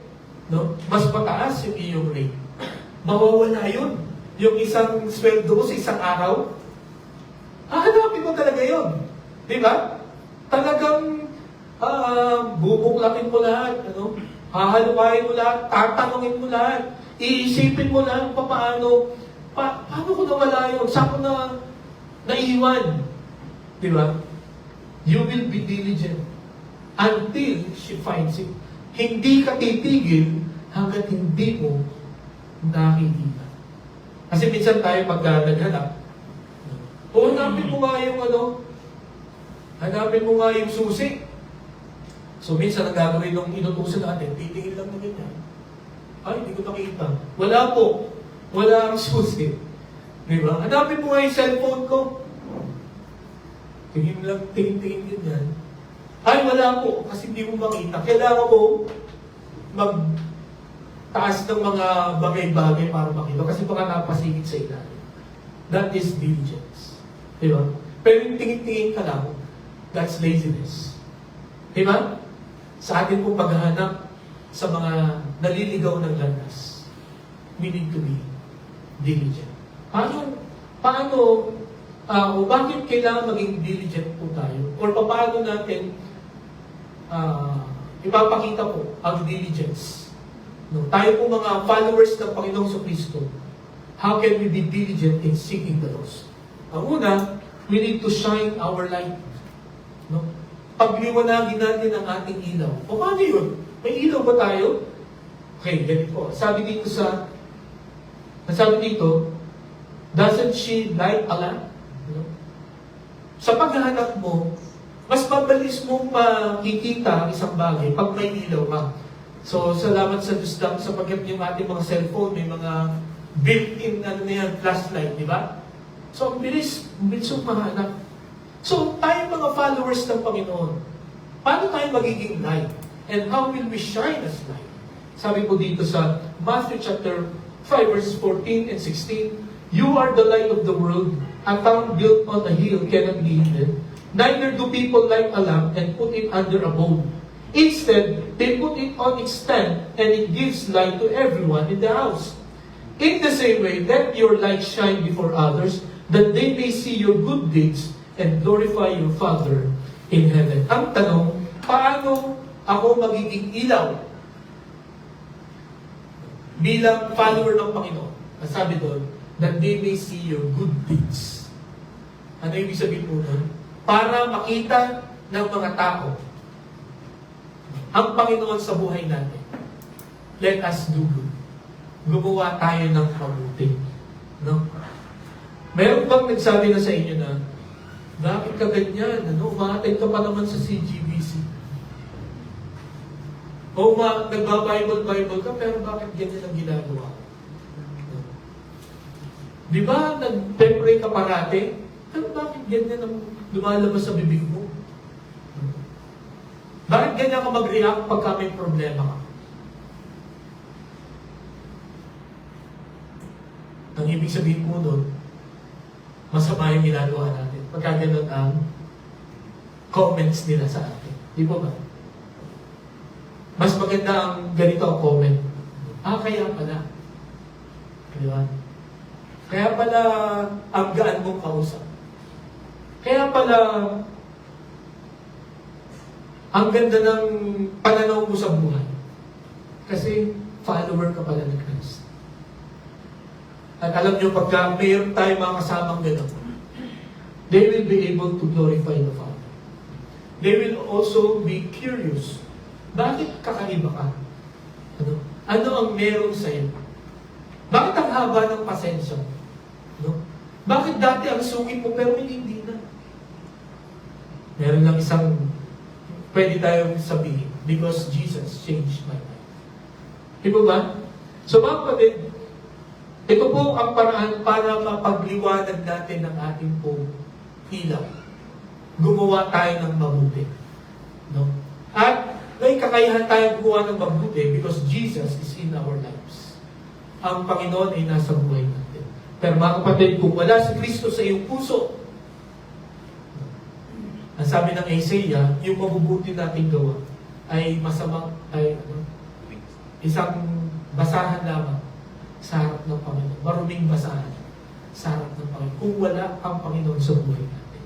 no, mas mataas yung iyong rate. Mawawala yun. Yung isang sweldo mo sa isang araw, hahanapin mo talaga yun. Di ba? Talagang bubuklakin mo lahat, hahalukayin mo lahat, tatanungin mo lahat, iisipin mo lahat paano ko nawala yun, saan ko na naiwan. Di ba? You will be diligent until she finds it. Hindi ka titigil hanggat hindi mo nakikita. Kasi minsan tayo pag naghanap, hanapin mo nga yung hanapin mo nga yung susi. So minsan ang gagawin nung inutusan natin, titingin lang na ganyan. Ay, hindi ko nakita. Wala po. Wala ang susi. Di ba? Hanapin mo nga yung cellphone ko. Tingin lang, tingin yan. Ay, wala po, kasi hindi mo makita. Kailangan mo magtaas ng mga bagay-bagay para makita. Kasi baka napasigit sa ilalim. That is diligence. Di ba? Pero yung tingin-tingin ka lang, that's laziness. Di ba? Sa atin po paghahanap sa mga naliligaw ng landas, we need to be diligent. O bakit kailangan maging diligent po tayo? Or paano natin ipapakita po ang diligence? No, tayo po mga followers ng Panginoong Kristo, how can we be diligent in seeking the lost? Ang una, we need to shine our light. No? Pagliwanagin natin ang ating ilaw. O paano yun? May ilaw ba tayo? Okay, ganito. Sabi dito, doesn't she light a lamp? No? Sa paghahanap mo, mas mabilis mong makikita ang isang bagay pag may ilaw ka. So, salamat sa Diyos lang sapagkat yung ating mga cellphone, may mga built-in flashlight, di ba? So, ang bilis mong mahanap. So, tayo mga followers ng Panginoon, paano tayo magiging light? And how will we shine as light? Sabi po dito sa Matthew chapter 5 verses 14 and 16, "You are the light of the world. A town built on a hill cannot be hidden. Neither do people light a lamp and put it under a bowl. Instead, they put it on its stand, and it gives light to everyone in the house. In the same way, let your light shine before others, that they may see your good deeds and glorify your Father in heaven." Ang tanong, paano ako magiging ilaw bilang follower ng Panginoon? Ang sabi doon, that they may see your good deeds. Ano ibig sabihin po doon? Para makita ng mga tao ang Panginoon sa buhay natin. Let us do good. Gumawa tayo ng mabuti. No? Meron bang nagsabi na sa inyo na, bakit ka ganyan? Umaatay ka pa naman sa CGBC. O nagba-Bible ka, pero bakit ganyan ang ginagawa? Di ba, nag-pray ka parati? Pero bakit ganyan ang lumalabas sa bibig mo? Bakit ganyan ka mag-react pagka may problema ka? Ang ibig sabihin po doon, masama yung ginagawa natin. Pagka ganun ang comments nila sa atin. Di ba ba? Mas maganda ang ganito ang comment. Kaya pala. Di ba? Kaya pala ang gaan mong kausap. Kaya pala ang ganda ng pananaw mo sa buhay. Kasi follower ka pala ng Christ. At alam nyo, pagka mayroon tayo mga kasamang gano'n, they will be able to glorify the Father. They will also be curious. Bakit kakaiba ka? Ano ang meron sa'yo? Bakit ang haba ng pasensya mo? Bakit dati ang sungit mo pero hindi na? Meron lang isang pwede tayong sabihin, because Jesus changed my life. Di ba? So mga kapatid, ito po ang paraan para mapagliwanag natin ang ating pong ilaw. Gumawa tayo ng mabuti. No? At may kakayahan tayong gumawa ng mabuti because Jesus is in our lives. Ang Panginoon ay nasa buhay natin. Pero mga kapatid, kung wala si Kristo sa iyong puso, ang sabi ng Isaiah, yung mabubuti nating gawa ay masamang, isang basahan lamang sa harap ng Panginoon. Maruming basahan sa harap ng Panginoon. Kung wala ang Panginoon sa buhay natin.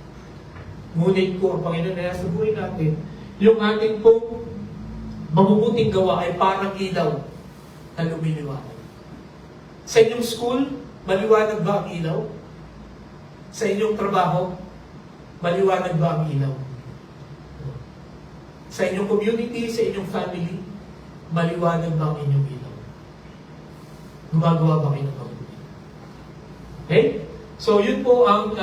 Ngunit kung ang Panginoon ay nasa buhay natin, yung ating pong mabubuting gawa ay parang ilaw na lumiliwanag. Sa inyong school, maliwanag ba ang ilaw? Sa inyong trabaho, maliwanag ba ang ilaw? Sa inyong community, sa inyong family, maliwanag ba ang inyong ilaw? Gumagawa ba kayo ng mabuti? Okay? So, yun po ang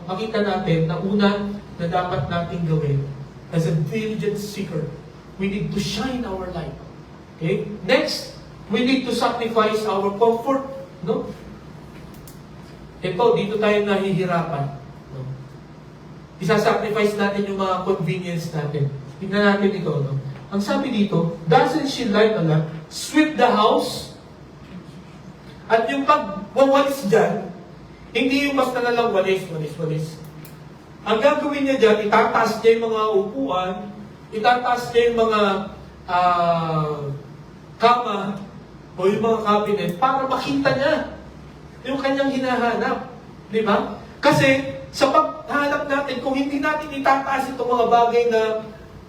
makita natin na una na dapat nating gawin as a diligent seeker. We need to shine our light. Okay? Next, we need to sacrifice our comfort. No? Ito, dito tayo nahihirapan. No? Isasacrifice natin yung mga convenience natin. Tingnan natin ito. No? Ang sabi dito, doesn't she light a lamp, sweep the house? At yung pagwawalis dyan, hindi yung basta na lang walis. Ang gagawin niya dyan, itataas niya yung mga upuan, itataas niya yung mga kama, o yung mga cabinet, para makita niya yung kanyang hinahanap. Di ba? Kasi, sa paghanap natin, kung hindi natin itataas itong mga bagay na,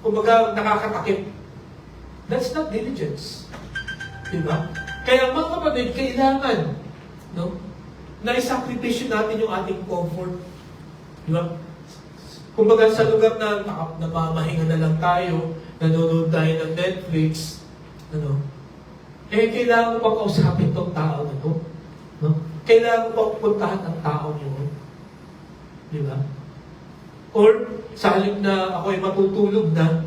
kumbaga, nakakatakip, that's not diligence. Di ba? Kaya mga kapatid, kailangan, no, na isakripisyo natin yung ating comfort. Di ba? Kumbaga sa lugar na namamahinga na lang tayo, nanonood tayo ng Netflix, kailangan ko pa kausapin tong tao na to. No? Kailangan ko pa puntahan ang tao niyo. Di ba? Or, sa halip na ako ay matutulog na,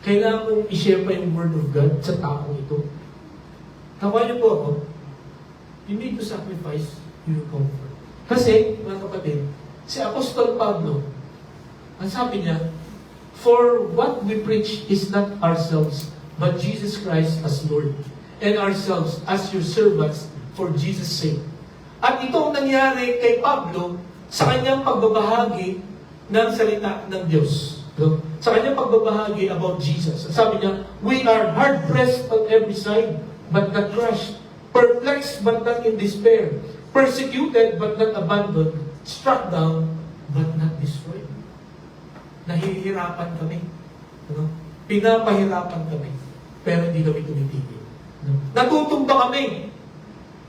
kailangan kong i-share pa yung Word of God sa taong ito. Tawa niyo po ako, you need to sacrifice your comfort. Kasi, mga kapatid, si Apostol Pablo, ang sabi niya, for what we preach is not ourselves, but Jesus Christ as Lord, and ourselves as your servants for Jesus' sake. At ito ang nangyari kay Pablo sa kanyang pagbabahagi ng salita ng Diyos. No? Sa kanyang pagbabahagi about Jesus. Sabi niya, we are hard-pressed on every side, but not crushed. Perplexed, but not in despair. Persecuted, but not abandoned. Struck down, but not destroyed. Nahihirapan kami. No? Pinapahirapan kami. Pero hindi kami tumitigil. No? Natutumba kami.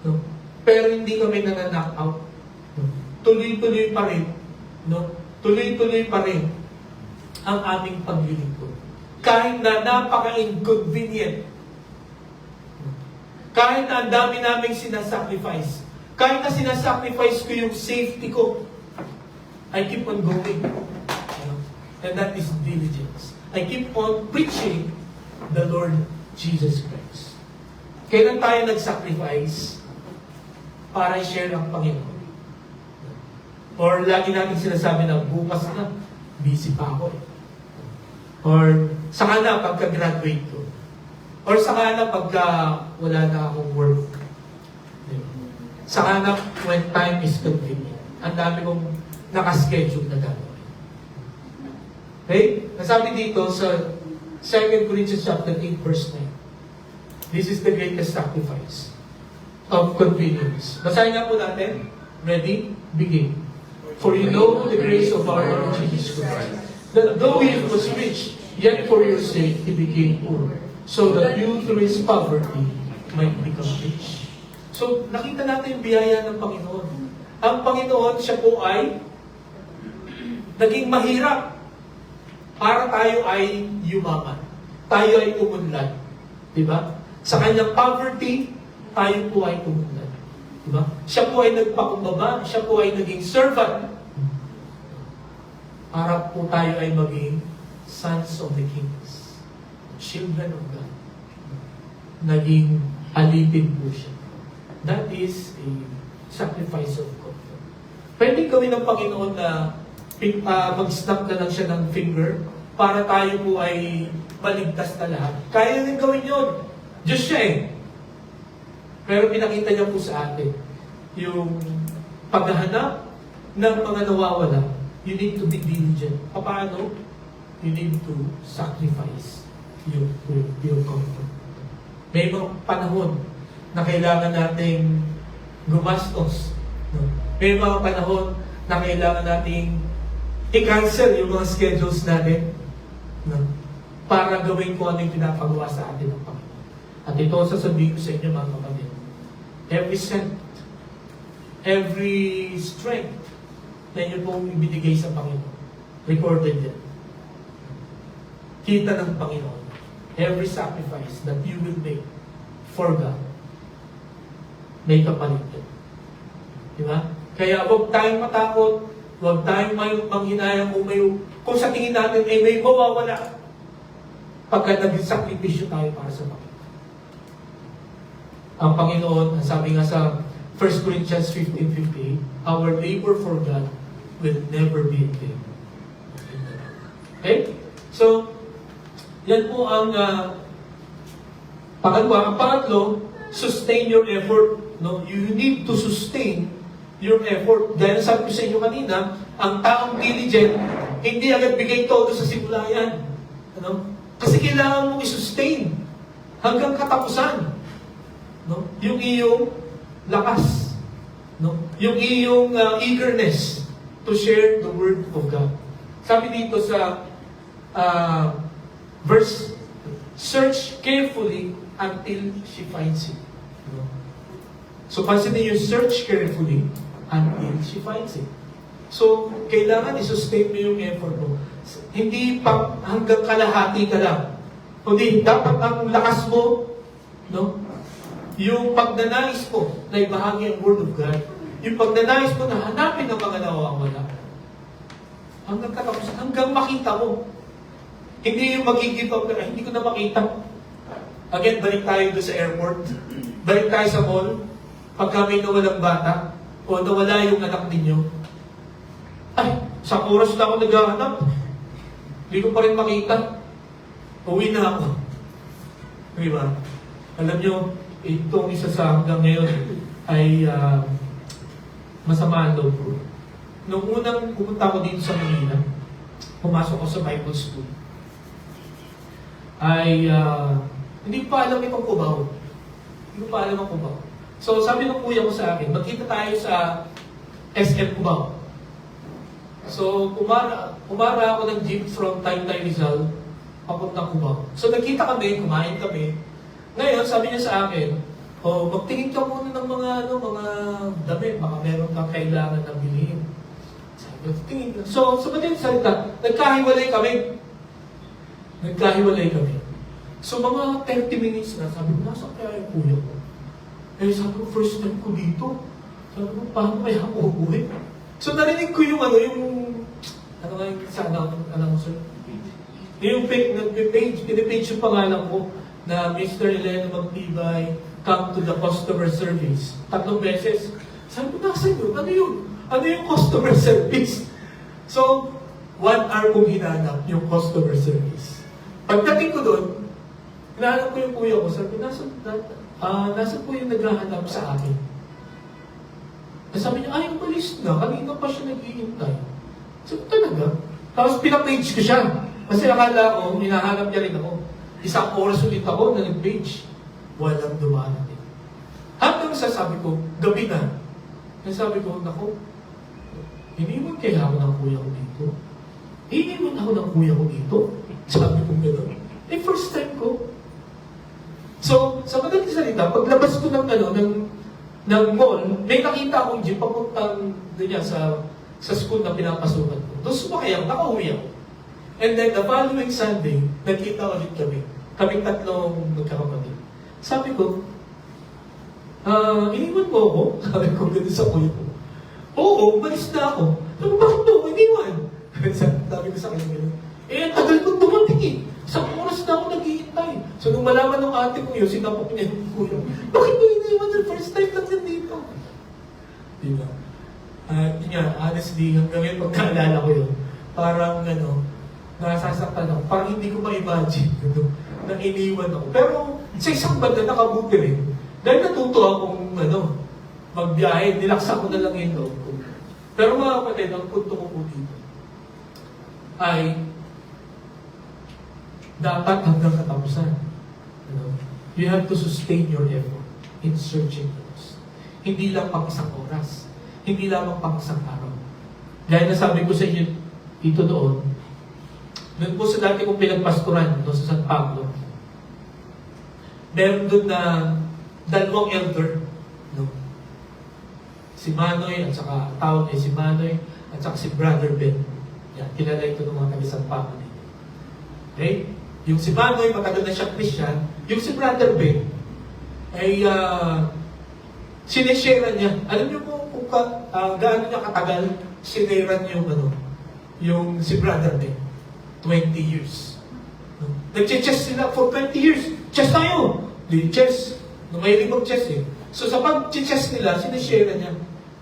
No? Pero hindi kami knock out. No? Tuloy-tuloy pa rin. No? Tuloy-tuloy pa rin ang aming paglilingkod. Kahit na napaka-inconvenient. Kahit na ang dami naming sinasacrifice. Kahit na sinasacrifice ko yung safety ko. I keep on going. And that is diligence. I keep on preaching the Lord Jesus Christ. Kailan tayo nag-sacrifice para i-share ang Panginoon? Or lagi natin sinasabi na bukas na, busy pa ako. Or saka na pagka-graduate ko. Or saka na pagka wala na akong work. Saka na when time is convenient. Ang dami kong nakaschedule na gano'n. Okay? Nasabi dito sa 2 Corinthians chapter 8 verse 9. This is the greatest sacrifice of convenience. Basahin nga po natin. Ready? Begin. For you know the grace of our Lord Jesus Christ, that though he was rich, yet for your sake he became poor, so that you through his poverty might become rich. So, nakita natin yung biyaya ng Panginoon. Ang Panginoon, siya po ay naging mahirap para tayo ay yumaman. Tayo ay umunlad. Diba? Sa kanyang poverty, tayo po ay umunlad. Diba? Siya po ay nagpakumbaba, siya po ay naging servant. Para po tayo ay maging sons of the kings. Children of God. Naging alipin po siya. That is a sacrifice of God. Pwede gawin ng Panginoon na mag-snap na lang siya ng finger para tayo po ay maligtas na lahat. Kaya rin gawin yun. Diyos siya eh. Pero pinakita niya po sa atin yung paghahanap ng mga nawawala. You need to be diligent. Paano? You need to sacrifice your comfort. May mga panahon na kailangan nating gumastos. No? May mga panahon na kailangan nating i-cancel yung mga schedules natin, no? Para gawin ko ano yung pinapagawa sa atin ng Panginoon. At ito sasabihin ko sa inyo mga kapatid. Every cent, every strength na inyo pong ibinigay sa Panginoon, recorded yan. Kita ng Panginoon. Every sacrifice that you will make for God, may kapalit yan. Diba? Kaya huwag tayong matakot, huwag tayong manghinayang kung sa tingin natin ay may mawawala pagka nag-sakripisyo tayo para sa Panginoon. Ang Panginoon, ang sabi nga sa 1 Corinthians 15:58, our labor for God will never be in vain. Okay? So, yan po ang pangalawa. Ang pangatlo, sustain your effort. No? You need to sustain your effort. Dahil sabi ko sa inyo kanina, ang taong diligent, hindi agad bigay todo sa simula yan. Ano? Kasi kailangan mong i-sustain hanggang katapusan. No? Yung iyong lakas. No? Yung iyong eagerness to share the Word of God. Sabi dito sa verse, search carefully until she finds it. No? So, pansinin yung search carefully until she finds it. So, kailangan i-sustain mo yung effort mo. Hindi pa hanggang kalahati ka lang. Kundi, dapat ang lakas mo, no? Yung pagnanais mo na ibahagi ang Word of God. Yung pagnanais mo na hanapin ang mga nawawala. Hanggang katapos, hanggang makita mo. Hindi yung mag-give up na, hindi ko na makita. Again, balik tayo doon sa airport. Balik tayo sa mall. Pagka may nawalang bata, o nawala yung anak ninyo, ay, sa oras na ako naghahanap. Hindi ko pa rin makita. Uwi na ako. Di ba? Alam nyo, itong isa sa hanggang ngayon ay masama ang loob ko. Nung unang pumunta ko dito sa Manila, pumasok ko sa Bible School, ay hindi ko pa alam itong Cubao. Hindi ko pa alam ang Cubao. So sabi ng kuya ko sa akin, magkita tayo sa SM Cubao. So kumara ako ng jeep from Taytay Rizal papuntang Cubao. So nagkita kami, kumain kami. Ngayon, sabi niya sa akin, magtingin ka muna ng mga damit, baka meron kang kailangan na bilhin. Sabi ko, tingin ka. So, sa madaling salita, nagkahiwalay kami. So, mga 30 minutes na, sabi ko, nasa kaya yung kuya ko? Eh, sabi ko, first time ko dito. Sabi ko, paano kaya ako uuwi? So, narinig ko yung yung page yung pangalan ko, na Mr. Elena Magtibay, come to the customer service. 3 beses. Sabi ko, nasa yun? Ano yun? Ano yung customer service? So, 1 hour kong hinanap yung customer service. Pagdating ko doon, hinahanap ko yung kuya ko. Sabi ko, nasa po yung naghahanap sa akin? Sabi niya, ay, umalis na. Kanina pa siya naghihintay. Sabi ko, talaga? Tapos pinapage ko siya. Kasi akala ko, hinahanap niya rin ako. 1 oras ulit ako na nag-page. Walang dumarating. Hanggang sa sabi ko, gabi na. Kaya sabi ko, naku, iniwan kaya ako ng kuya ko dito? Iniwan ako ng kuya ko dito? Sabi ko gano'n. Eh, first time ko. So, sa madaling salita, paglabas ko ng mall, may nakita akong jeep papuntang doon sa school na pinapasukan ko. Doon sumakay ako, nakauwi ako. And then, the following Sunday, nagkita ulit kami. Kaming 3 magkakapatid. Sabi ko, iniwan mo ako? Sabi ko gano'n sa kuya ko. Oo, umalis na ako. Sabi ko, bakit mo ako iniwan? Sabi ko sa kanya gano'n. Eh, tagal mo dumating eh. 1 oras na ako naghihintay. So, nung malaman ng ate ko yun, sinapok niya yung kuya. Bakit mo iniwan? The first time lang yan dito. Diba? Yun nga, honestly, hanggang ngayon pagkaalala ko yun, parang nasasaktan ako. Parang hindi ko ma-imagine na iniwan ako. Pero sa isang banda nakabuti rin. Dahil natuto akong magbiyahe, nilaksa ko na lang yung loob ko. Pero mga kapatid, ang punto ko po dito ay dapat hanggang katapusan. You have to sustain your effort in searching those. Hindi lang pang 1 oras. Hindi lamang pang 1 araw. Dahil nasabi ko sa inyo dito doon po sa dati kong pinagpastoran sa San Pablo, meron doon na 2 elder. Si Manoy, at saka tawag si Manoy, at saka si Brother Ben. Yan, kilala ito ng mga taga San Pablo dito. Okay? Yung si Manoy, matagal na siya Christian. Yung si Brother Ben, ay sineshare niya. Alam niyo kung gaano niya katagal sinare yung si Brother Ben. 20 years. Nag-chess sila for 20 years. Chess tayo! Di chess. May libang chess eh. So sa pag-chess nila, sinishare na niya.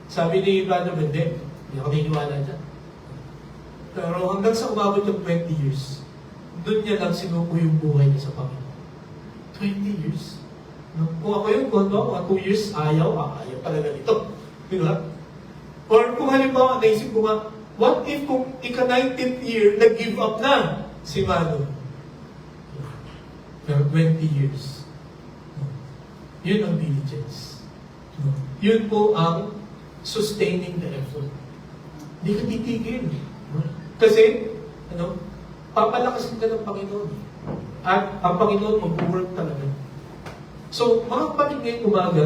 Sabi ni Brother Bende, hindi ako niniwala dyan. Pero hanggang sa umabot yung 20 years, doon niya lang sinuko yung buhay niya sa Panginoon. 20 years. No? Kung ako yun, kung ako, 2 years, ayaw talaga nito. Diba? Or kung halimbawa, naisip ko nga, what if kung ika-19th year, nag-give up na si Mano? Pero 20 years. No? Yun ang diligence. No? Yun po ang sustaining the effort. Hindi ka titigil. No? Kasi, papalakasin ka ng Panginoon. At ang Panginoon mag-work talaga. So, mga kapatid ngayong umaga,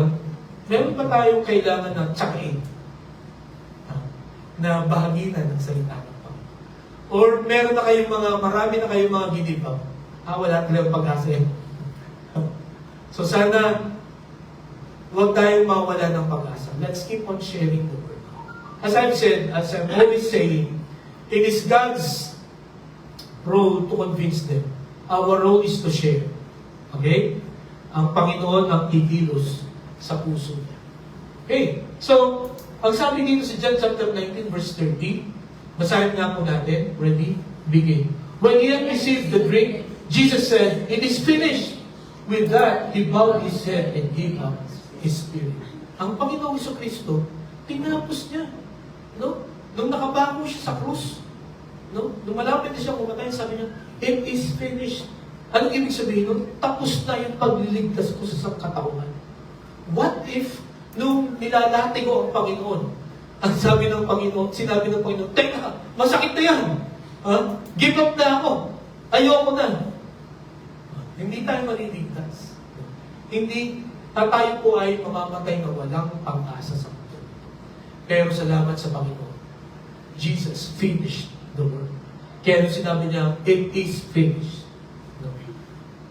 meron pa tayong kailangan na tsakain na bahaginan ng salita ng Panginoon. Or meron na kayong marami na kayong mga ginibang. Wala talang pag-asa yan. So sana, huwag tayong mawala ng pag-asa. Let's keep on sharing the word. As I've said, as I'm always saying, it is God's role to convince them. Our role is to share. Okay? Ang Panginoon ang kikilos sa puso niya. Okay? So, ang sabi dito sa John chapter 19, verse 30, basahin nga po natin. Ready? Begin. When he had received the drink, Jesus said, "It is finished." With that, he bowed his head and gave up his spirit. Ang Panginoong Jesucristo, tinapos niya. No? Nung nakabango siya sa krus, no? Nung malapit na siya kumatay, sabi niya, "It is finished." Anong ibig sabihin nun? Tapos na yung pagliligtas ko sa katawan. What if, nung nilalati ko ang Panginoon, ang sabi ng Panginoon, sinabi ng Panginoon, "Teka, masakit na yan. Give up na ako. Ayoko na." Hindi tayo maliligtas. Hindi, tayo po ay mamamatay na walang pang-asa sa mundo. Pero salamat sa Panginoon. Jesus finished the work. Kaya nung sinabi niya, "It is finished." No.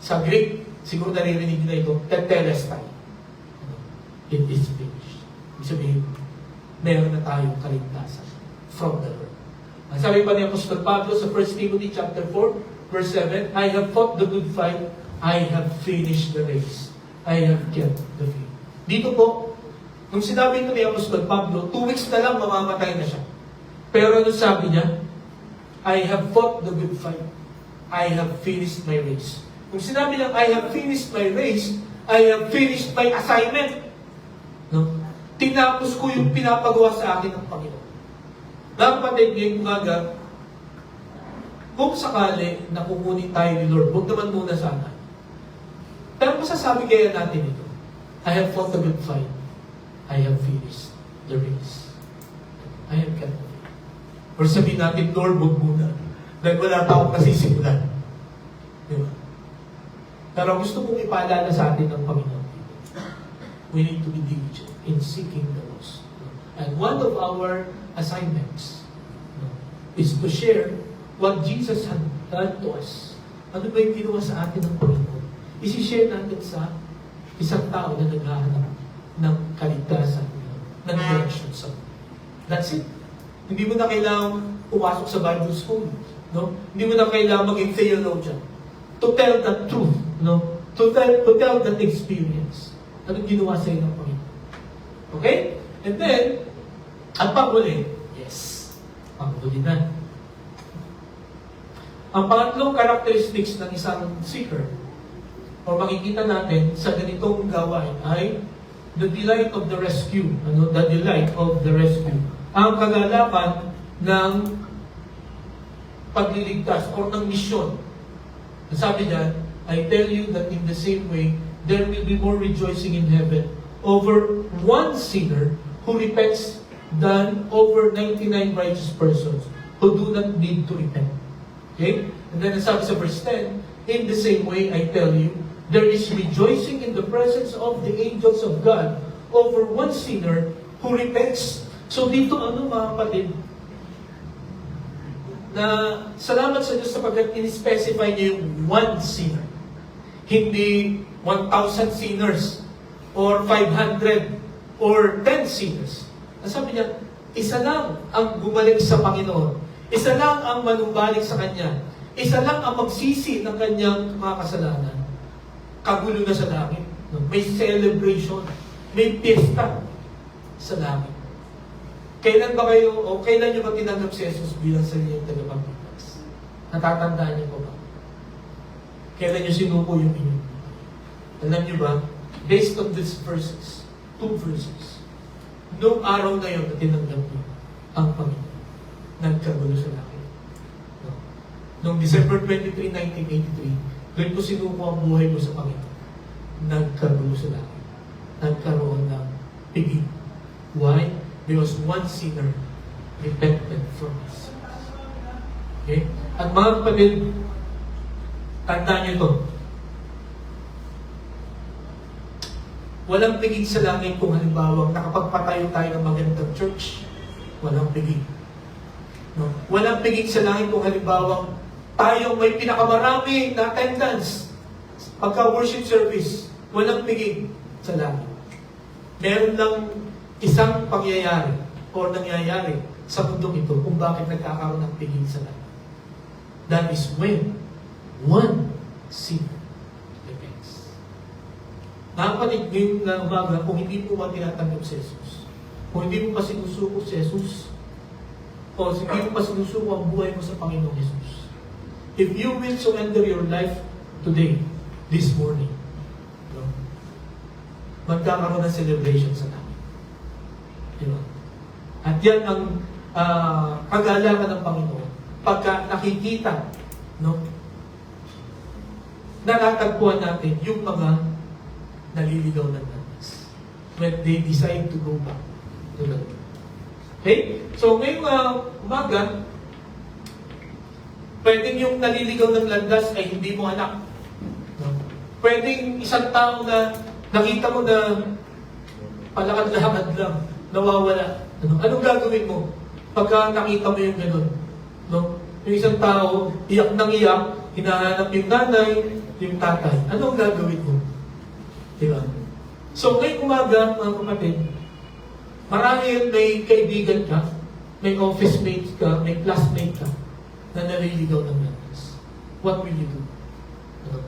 Sa Greek, siguro naririnig na ito, tetelestai. It is finished. Ibig sabihin, meron na tayong kaligtasan from the Lord. Ang sabi pa ni Apostol Pablo sa 1 Timothy chapter 4, verse 7, "I have fought the good fight, I have finished the race, I have kept the faith." Dito po, nung sinabi ito ni Apostol Pablo, 2 weeks na lang mamamatay na siya. Pero ano sabi niya? "I have fought the good fight, I have finished my race." Kung sinabi niya, "I have finished my race," I have finished my assignment. No? Tinapos ko yung pinapagawa sa akin ng Panginoon. Kapatid, ngayong umaga, kung sakali na kukunin tayo ni Lord, huwag naman muna sana. Pero masasabi kaya natin ito, "I have fought the good fight, I have finished the race, I have kept the faith." Or sabihin natin, "Lord, huwag muna, dahil wala pa akong nasisimulan." Di ba? Pero gusto kong ipaalala sa atin ng Panginoon. We need to be diligent in seeking the lost. And one of our assignments is to share what Jesus had done to us. Ano ba yung ginawa sa atin ng Panginoon? Isi-share natin sa isang tao na naghahanap ng kaligtasan, ng direction sa mundo. That's it. Hindi mo na kailangang pumasok sa Bible school. No? Hindi mo na kailangang maging theologian. To tell the truth. No? To tell that experience. Anong ginawa sa iyo ng Panginoon? Okay? And then, ang panghuli, yes, panghuli na. Ang pangatlong characteristics ng isang seeker, o makikita natin sa ganitong gawain, ay the delight of the rescue. The delight of the rescue. Ang kagalakan ng pagliligtas o ng misyon. Sabi niya, "I tell you that in the same way, there will be more rejoicing in heaven over one sinner who repents than over 99 righteous persons who do not need to repent." Okay? And then sabi sa verse 10, "In the same way, I tell you, there is rejoicing in the presence of the angels of God over one sinner who repents." So dito mga kapatid, na salamat sa Diyos sapagkat in-specify niya yung one sinner. Hindi 1,000 sinners or 500 or 10 sinners. Sabi niya, isa lang ang bumalik sa Panginoon. Isa lang ang manumbalik sa Kanya. Isa lang ang magsisi ng Kanyang mga kasalanan. Kagulo na sa langit. May celebration. may piyesta sa langit. Kailan ba kayo, o kailan nyo ba tinanggap si Jesus bilang sarili ng tagapagligtas? Natatandaan niyo po ba? Kailan nyo sinuko yung inyong? Alam nyo ba, based on these verses, 2 verses, noong araw na yun na tinanggap nyo ang Panginoon, nagkagulo sa langit. No? Noong December 23, 1983, doon ko sinuko ang buhay ko sa Panginoon. Nagkagulo sa langit. Nagkaroon ng piging. Why? Because one sinner repented from his sins. Okay? At mga kapatid, tandaan niyo ito. Walang piging sa langit kung halimbawa nakapagpatayo tayo ng magandang church. Walang piging. No? Walang piging sa langit kung halimbawa tayo may pinakamarami na attendance pagka worship service. Walang piging sa langit. Meron lang isang pangyayari o nangyayari sa mundong ito kung bakit nagkakaroon ng piging sa langit. That is when one sinner repents. Nakapatid ngayon na umaga, kung hindi po ba tinatanggap si Jesus, kung hindi mo pa sinusuko si Jesus, o hindi mo pa sinusuko ang buhay mo sa Panginoong Jesus, if you will surrender your life today, this morning, no, magkakaroon ng celebration sa langit. Diba? At yan ang kagalakan ng Panginoon pagka nakikita, no, natatagpuan natin yung mga naliligaw ng landas when they decide to go back to the Lord. Okay? So ngayong umaga, pwedeng yung naliligaw ng landas ay hindi mo anak. No? Pwedeng isang tao na nakita mo na palakad-lakad lang, nawawala. Anong gagawin mo pagka nakita mo yung gano'n? No? Yung isang tao, iyak nang iyak, hinahanap yung nanay, yung tatay. Anong gagawin mo? Diba? So, ngayong umaga, mga kapatid, marahil may kaibigan ka, may office mate ka, may classmate ka, na naliligaw ng landas. What will you do? Ano?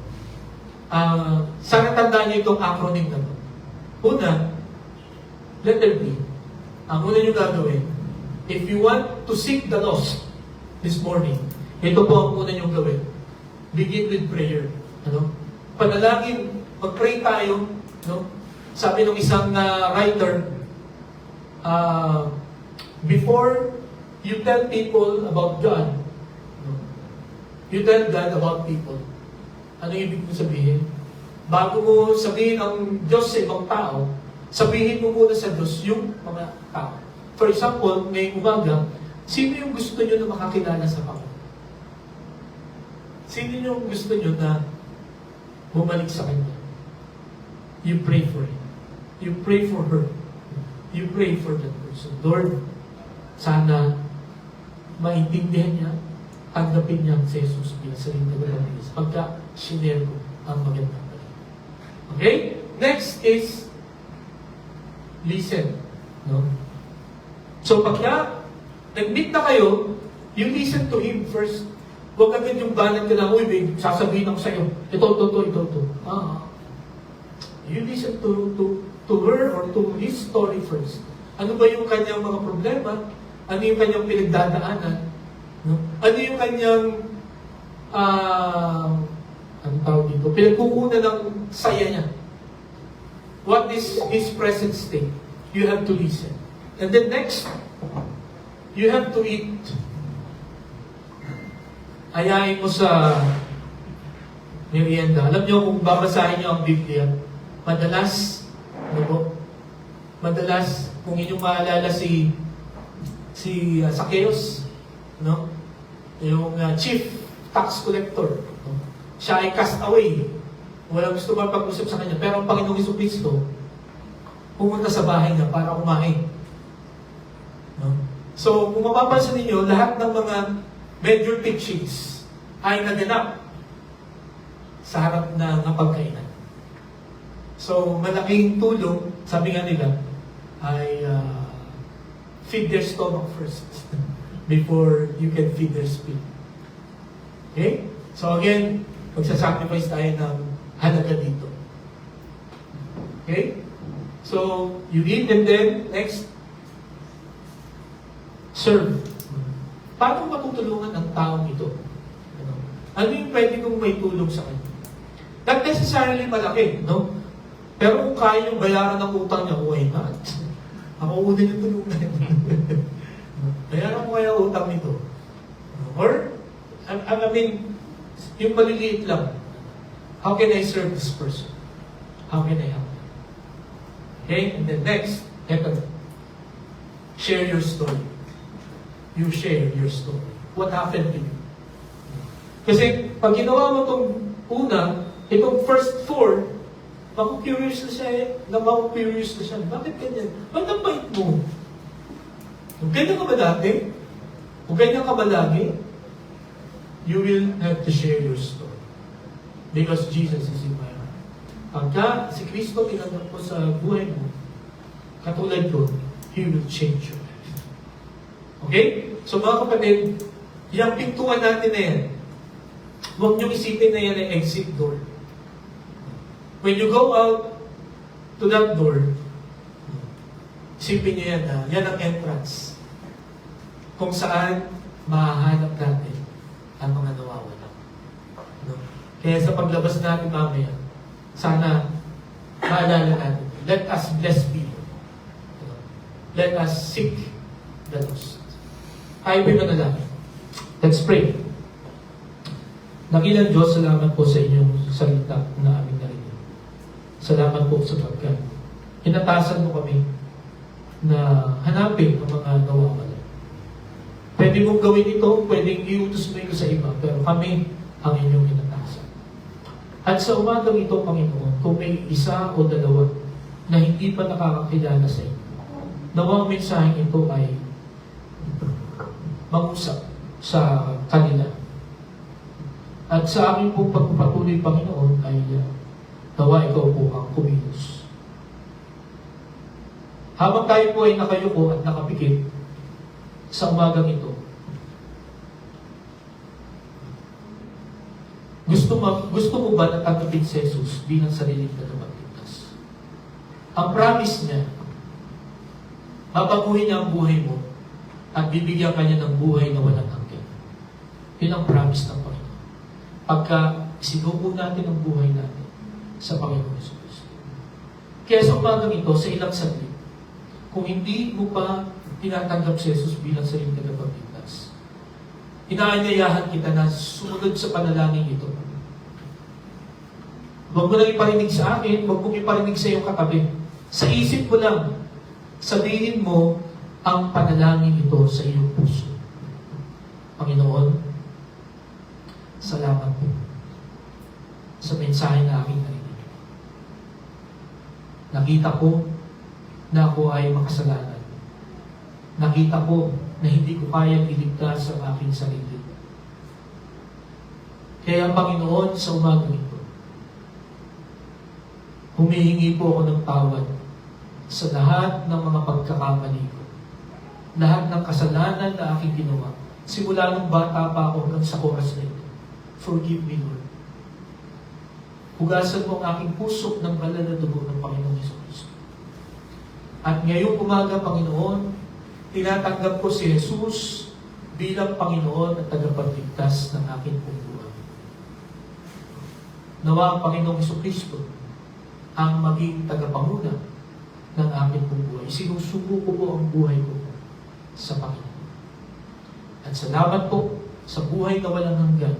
Sana tandaan niyo itong acronym na to. Una, letter B. Ang una niyo gagawin, if you want to seek the lost this morning, ito po ang una niyo gawin. Begin with prayer. Ano? Panalangin, mag-pray tayo. No? Sabi ng isang writer, before you tell people about God, no? You tell God about people. Ano ibig mo sabihin? Bago mo sabihin ang Diyos sa ibang tao, sabihin mo muna sa Diyos yung mga tao. For example, ngayong umaga, sino yung gusto nyo na makakilala sa Panginoon? Sino yung gusto nyo na bumalik sa Kanya? You pray for him. You pray for her. You pray for that person. Lord, sana maintindihan niya, tanggapin niya si Jesus bilang sarili na Panginoon. Pagka sinare ko ang magandang balita. Okay? Next is listen. No? So pagka nag-meet na kayo, you listen to him first. Huwag agad yung banat ka na, uy, babe, sasabihin ako sa'yo, ito. You listen to her or to his story first. Ano ba yung kanyang mga problema? Ano yung kanyang pinagdadaanan? No? Ano yung kanyang anong tawag dito? Pinagkukunan ng saya niya. What is his present state? You have to listen. And then next, you have to eat. Ayayin mo sa merienda. Alam niyo, kung babasahin niyo ang Biblia, madalas, kung inyong maalala si Zacchaeus, no? Yung chief tax collector, no? Siya ay cast away. Walang gusto ba pag-usap sa kanya. Pero ang Panginoong Jesucristo, pumunta sa bahay niya para kumain. No? So, kung mapapansin ninyo, lahat ng mga major teachings ay naganap sa harap ng pagkainan. So, malaking tulong, sabi nga nila, ay feed their stomach first before you can feed their spirit. Okay? So again, magsasacrifice tayo ng halaga dito. Okay? So, you eat and then, next, serve. Paano matutulungan ang taong ito? Ano yung pwede kong may tulong sa kanya? Not necessarily malaki, no? Pero kung kaya yung bayaran ng utang niya, why not? Ako una yung tulungan. Bayaran ko kaya utang nito. Or, I mean, yung maliliit lang. How can I serve this person? How can I help them? Okay? And then next, eto. Share your story. You share your story. What happened to you? Kasi pag ginawa mo itong una, itong first four, maku-curious na siya maku-curious na siya. Bakit ganyan? Ba't ang bait mo? Kung ganyan ka ba dati? Kung ganyan ka ba lagi? You will have to share your story. Because Jesus is in my heart. Pagka si Kristo tinanggap mo sa buhay mo, katulad ko, He will change your life. Okay? So mga kapatid, yung pintuan natin na yan, huwag niyong isipin na yan ay exit door. When you go out to that door, isipin niyo yan na yan ang entrance. Kung saan mahahanap natin ang mga nawawala. No? Kaya sa paglabas natin mamaya, sana maalala natin, let us bless people. Let us seek the lost. Tayo po'y manalangin. Let's pray. Dakilang Diyos, salamat po sa inyong salita na aming narinig. Salamat po sa pagkat inatasan mo kami na hanapin ang mga nawawala. Pwede mong gawin ito, pwedeng iutos mo ito sa iba, pero kami ang inyong inatasan. At sa umagang ito, Panginoon, kung may isa o dalawa na hindi pa nakakakilala sa inyo, nawang mensaheng ito ay mangusap sa kanila. At sa aming pong pagpapatuloy, Panginoon, ay nawa ikaw po ang kumilos. Habang tayo po ay nakayuko at nakapikit sa umagang ito, gusto mo ba na tanggapin si Jesus bilang sariling tagapagligtas? Ang promise niya, babaguhin niya ang buhay mo at bibigyan ka niya ng buhay na walang hanggan. Yun ang promise ng Panginoon. Pagka sinubo natin ang buhay natin sa Panginoon Jesus. Kaya sa umagang ito, sa ilang saglit, kung hindi mo pa tinatanggap si Jesus bilang sariling tagapagligtas, inaanyayahan kita na sumunod sa panalangin ito. Huwag mo lang iparinig sa akin, huwag mong iparinig sa iyong katabi. Sa isip mo lang, sabihin mo ang panalangin ito sa iyong puso. Panginoon, salamat po sa mensahe na aking narinig. Nakita ko na ako ay makasalanan. Nakita ko na hindi ko kayang iligtas ang aking sarili. Kaya Panginoon, sa umagang ito, humihingi po ako ng tawad sa lahat ng mga pagkakamali ko. Lahat ng kasalanan na aking ginawa. Simula nung bata pa ako hanggang sa oras na ito. Forgive me, Lord. Hugasan mo ang aking puso ng banal na dugo ng Panginoong Hesus. At ngayong umaga, Panginoon, tinatanggap ko si Jesus bilang Panginoon at tagapagligtas ng aking buhay. Nawa ang Panginoong Jesucristo ang maging tagapanguna ng aking buhay. Sinusubo ko po ang buhay ko sa Panginoon. At salamat po sa buhay na walang hanggan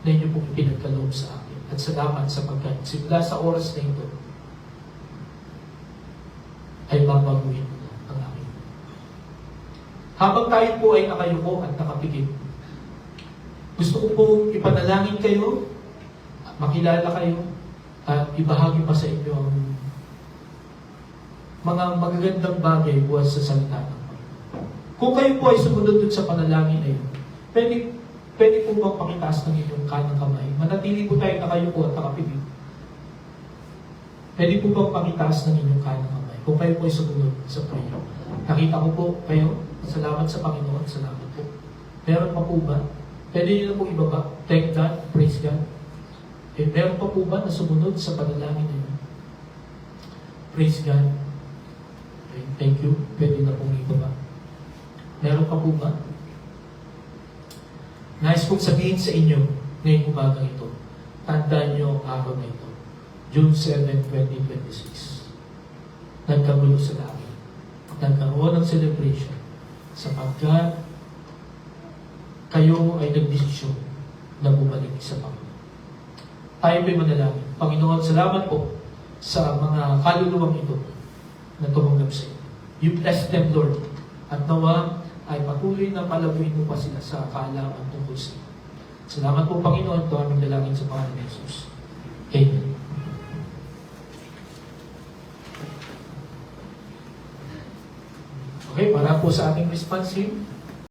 na inyo pong ipinagkaloob sa akin. At salamat sapagkat simula sa oras na ito ay babaguhin mo na ang aking. Habang tayo po ay nakayuko at nakapikit, gusto ko pong ipanalangin kayo, makilala kayo, at ibahagi pa sa inyo ang mga magagandang bagay buwan sa salita ng Panginoon. Kung kayo po ay sumunod dun sa panalangin na yun, pwede po bang pakitaas ng inyong kanang kamay? Manatili po tayo nakayuko at nakapikit. Pwede po bang pakitaas ng inyong kanang kamay? Kung kayo po ay sumunod sa prayer. Nakita ko po kayo. Salamat sa Panginoon. Salamat po. Meron pa po ba? Pwede nyo na po ibaba. Thank God. Praise God. Meron pa po ba na sumunod sa panalangin na yun? Praise God. Okay, thank you. Pwede na pong ibaba. Meron ka po ba? Nais kong sabihin sa inyo ngayong umagang ito. Tandaan niyo ang araw na ito. June 7, 2026. Nagkagulo sa langit. Nagkaroon ng celebration sapagkat kayo ay nagdesisyon na bumalik sa Panginoon. Tayo po'y manalangin. Panginoon, salamat po sa mga kaluluwang ito na tumanggap sa iyo. You bless them, Lord. At nawa ay patuloy na palabuin mo pa sila sa kaalaman tungkol sa iyo. Salamat po, Panginoon. Ito aming dalangin sa pangalan ni Jesus. Amen. Okay, para po sa ating response hymn.